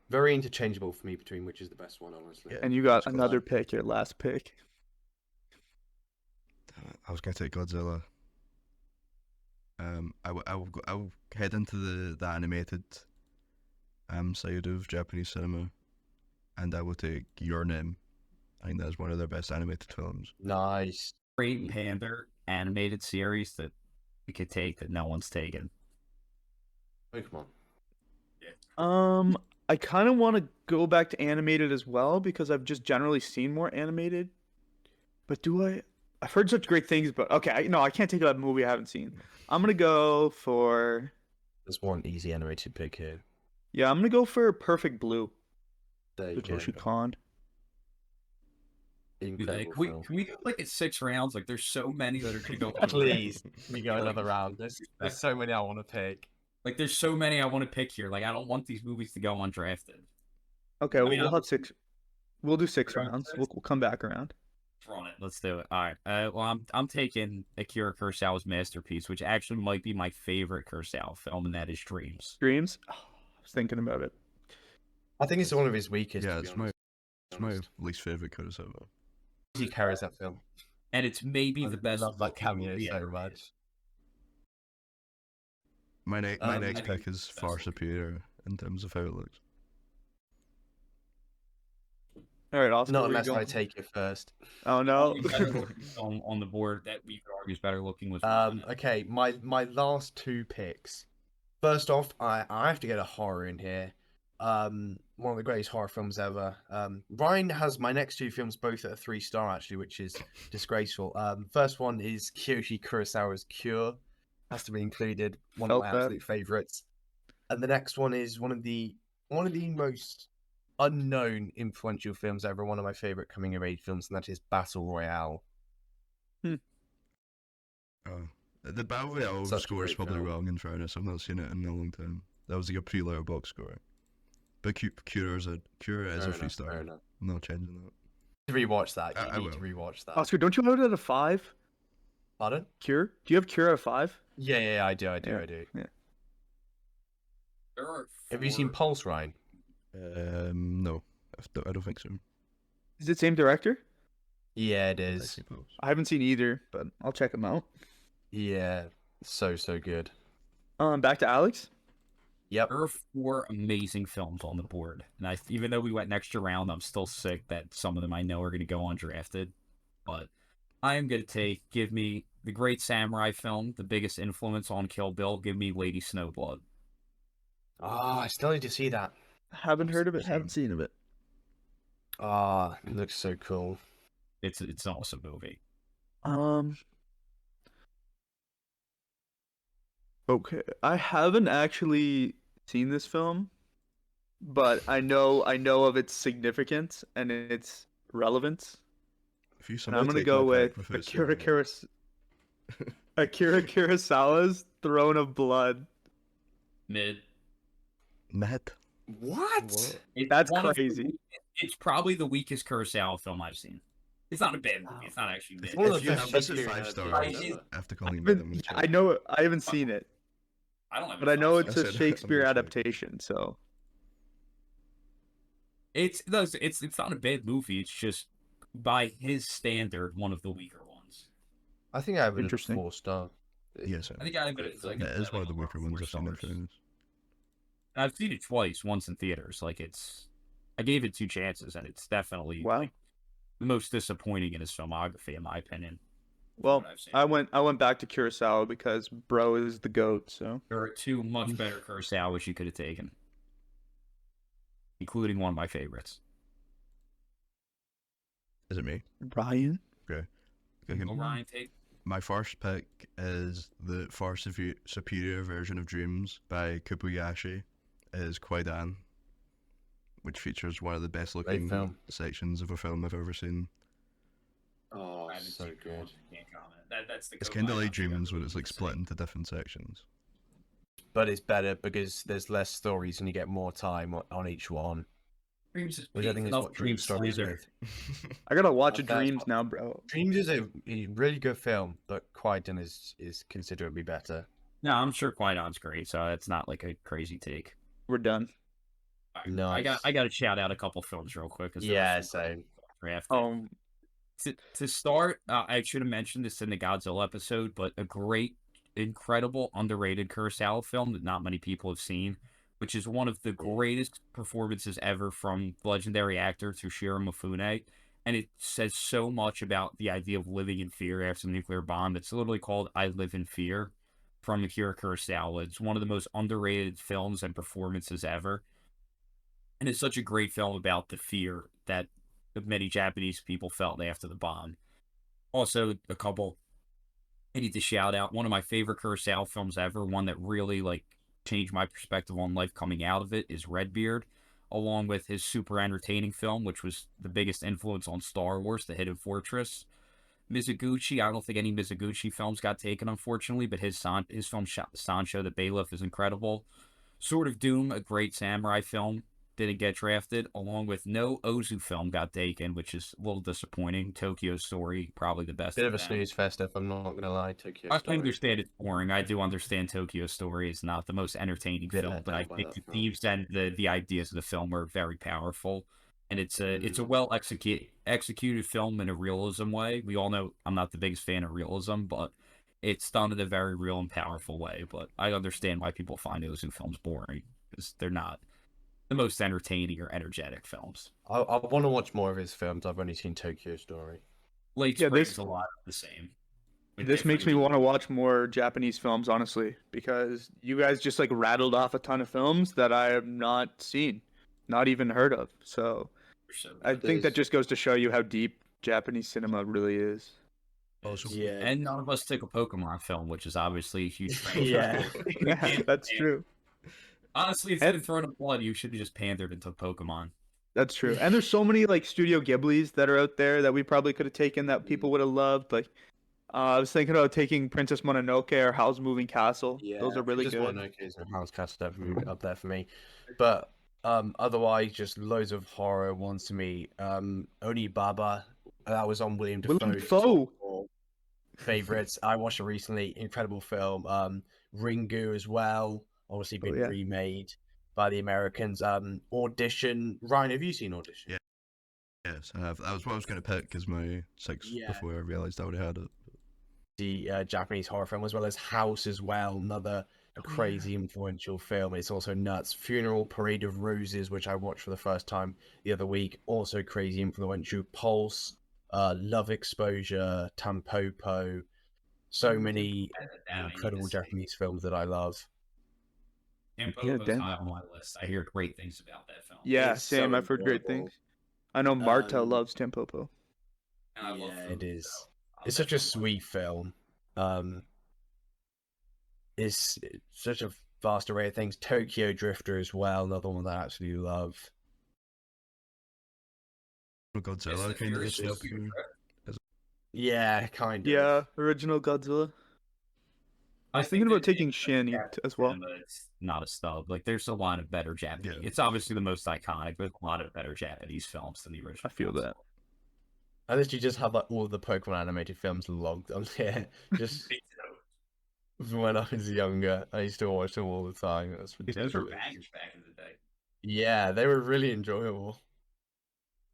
Very interchangeable for me between which is the best one, honestly. Yeah. And you got Let's go another that. pick, your last pick. I was gonna take Godzilla. I'll head into the animated side of Japanese cinema, and I will take Your Name. I think that's one of their best animated films. Nice. Great Panther animated series that we could take that no one's taken. Pokemon. I kind of want to go back to animated as well because I've just generally seen more animated. But do I? I've heard such great things, but okay, I can't take a movie I haven't seen. I'm gonna go for There's one easy animated pick here. I'm gonna go for Perfect Blue. There you Satoshi go. Kon. Incredible film. Can we go like at 6 rounds? Like there's so many that are gonna go. Please, we go another round. There's so many I want to pick. Like there's so many I want to pick here. Like I don't want these movies to go undrafted. Okay, mean, we'll have 6. We'll do 6 Round rounds. 6? We'll come back around. Run it. Let's do it. All right. Well, I'm taking Akira Kurosawa's masterpiece, which actually might be my favorite Kurosawa film, and that is Dreams. Dreams. Oh, I was thinking about it. I think it's one of his weakest. Yeah, to be it's my honest. least favorite Kurosawa. He carries that film. And it's maybe I the best. love that cameo movie so ever much. My next I think pick is it's the far best. superior in terms of how it looks. All right, Oscar. Not where you unless I going? take it first. Oh no. on the board that we could argue is better looking with. Okay, my last 2 picks. First off, I have to get a horror in here. One of the greatest horror films ever. Ryan has my next 2 films both at a 3-star actually, which is disgraceful. First one is Kiyoshi Kurosawa's Cure, has to be included. One of Felt my that. absolute favorites. And the next one is one of the most unknown influential films ever. One of my favorite coming of age films, and that is Battle Royale. The Battle Royale Such a score is great probably film. wrong in fairness. I've not seen it in a long time. That was like a pre-letterbox score. But Cure is a Fair 3 enough, star. fair enough. I'm not changing that. To rewatch that, I you need to will. rewatch that. Oscar, don't you have it at a 5? Pardon? Cure? Do you have Cure at a 5? Yeah, I do. Yeah. I do. There are Have you seen 4 Pulse, Ryan? No, I don't think so. Is it same director? Yeah, it I is. suppose. I haven't seen either, but I'll check them out. Yeah, so good. Back to Alex. Yep. There are 4 amazing films on the board, and even though we went an extra round, I'm still sick that some of them I know are going to go undrafted. But I am going to give me the great samurai film, the biggest influence on Kill Bill. Give me Lady Snowblood. I still need to see that. Haven't heard of it. Haven't seen of it. It looks so cool. It's an awesome movie. Okay, I haven't actually seen this film, but I know of its significance and its relevance. If you And I'm gonna take go my pick with without Akira saying it. Kurosawa's Throne of Blood. Mid. Mid. What? It's That's one of the crazy. it's probably the weakest Kurosawa film I've seen. It's not a bad movie. It's not actually mid. One of the If you best have this at Shakespearean 5 adaptations stars, ever. after calling me, I'm gonna I check. know. I haven't seen it, I don't have. but I know it's I a said, I'm Shakespeare gonna check. adaptation. So It's not a bad movie. It's just by his standard one of the weaker ones. I think I have it at Interesting. 4-star. Yes, I think I have it as like it is one of the weaker around ones 4 I've seen in stars. fairness. I've seen it twice, once in theaters. Like I gave it 2 chances, and it's definitely wow. like, the most disappointing in his filmography, in my opinion. from Well, what I've seen. I went back to Kurosawa because bro is the goat. So There are 2 much better Kurosawas you could have taken, including one of my favorites. Is it me? Ryan. Okay. Okay. Orion take. My first pick is the far superior version of Dreams by Kobayashi, is Kwaidan, which features one of the best looking film. sections of a film I've ever seen. Oh, I haven't so seen good. one. Can't comment. That's the. It's Kobe kind of I like think I've Dreams when ever it's like seen. split into different sections. But it's better because there's less stories and you get more time on each one. Dreams is Which I think is enough what Dreams Dreams struggles either. with. I gotta watch That's- Dreams now, bro. Dreams is a really good film, but Crichton is considerably better. No, I'm sure Qui-Gon's great, so it's not like a crazy take. We're done. Alright, Nice. I got to shout out a couple films real quick. 'Cause there Yeah, were some same. drafted. To start, I should have mentioned this in the Godzilla episode, but a great, incredible, underrated Kurosawa film that not many people have seen, which is one of the greatest performances ever from legendary actor Toshiro Mifune. And it says so much about the idea of living in fear after the nuclear bomb. It's literally called I Live in Fear from Akira Kurosawa. It's one of the most underrated films and performances ever. And it's such a great film about the fear that many Japanese people felt after the bomb. Also, a couple I need to shout out. One of my favorite Kurosawa films ever, one that really like changed my perspective on life coming out of it, is Redbeard, along with his super entertaining film, which was the biggest influence on Star Wars, The Hidden Fortress. Mizoguchi, I don't think any Mizoguchi films got taken, unfortunately, but his film Sancho the Bailiff is incredible. Sword of Doom, a great samurai film, didn't get drafted, along with no Ozu film got taken, which is a little disappointing. Tokyo Story, probably the best. Bit of them. a snooze fest, if I'm not gonna lie. Tokyo I Story. understand it's boring. I do understand Tokyo Story is not the most entertaining Yeah, film, but I by think that the film. themes and the ideas of the film are very powerful. And it's a well executed film in a realism way. We all know I'm not the biggest fan of realism, but it's done in a very real and powerful way. But I understand why people find those two films boring, because they're not the most entertaining or energetic films. I want to watch more of his films. I've only seen Tokyo Story. Lake Yeah, Spring's this- a lot of the same. with This makes me different- want to watch more Japanese films, honestly, because you guys just like rattled off a ton of films that I have not seen, not even heard of. So so I good. think that just goes to show you how deep Japanese cinema really is. Also, Yeah. And none of us took a Pokemon film, which is obviously a huge franchise. Yeah. Yeah, that's true. Honestly, if And- you'd thrown a blood, you should have just pandered and took Pokemon. That's true. And there's so many like Studio Ghiblis that are out there that we probably could have taken that people would have loved. Like I was thinking about taking Princess Mononoke or Howl's Moving Castle. Those are really just good. Mononoke and House Cast up there for me. But otherwise, just loads of horror ones to me. Onibaba, that was on William Willem Dafoe's Dafoe. top 4 favorites. I watched it recently. Incredible film. Ringu as well. Obviously been yeah. remade by the Americans. Audition. Ryan, have you seen Audition? Yeah. yes, I have. That was what I was going to pick as my 6 Yeah. before I realised I already had it. The Japanese horror film, as well as House as well, another crazy influential film. It's also nuts. Funeral, Parade of Roses, which I watched for the first time the other week, also crazy influential. Pulse, Love Exposure, Tampopo, so many incredible Japanese films that I love. And Yeah, Popo's Dan- high on my list. I hear great things about that film. Yeah, It's same. so I've heard great enjoyable. things. I know Marta Um, loves Tampopo. And I love Yeah, food, it is. so I'll It's such a definitely sweet film. It's such a vast array of things. Tokyo Drifter as well, another one that I absolutely love. Godzilla Fast and kind of Furious stuff. Tokyo Drift. Yeah, kind of. Yeah, original Godzilla. I Thinking think about taking Shin as well. it's not a stub. Like, there's a lot of better Japanese. Yeah. It's obviously the most iconic, but there's a lot of better Japanese films than the original. I feel that. I literally just have like all the Pokemon animated films logged on here. Just from when I was younger, I used to watch them all the time. It was Those were ridiculous. bangers back in the day. Yeah, they were really enjoyable.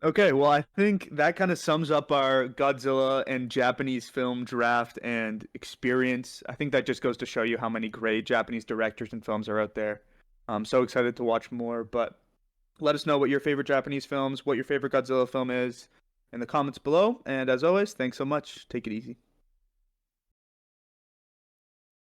Okay, well, I think that kind of sums up our Godzilla and Japanese film draft and experience. I think that just goes to show you how many great Japanese directors and films are out there. I'm so excited to watch more, but let us know what your favorite Japanese films, what your favorite Godzilla film is in the comments below. And as always, thanks so much. Take it easy.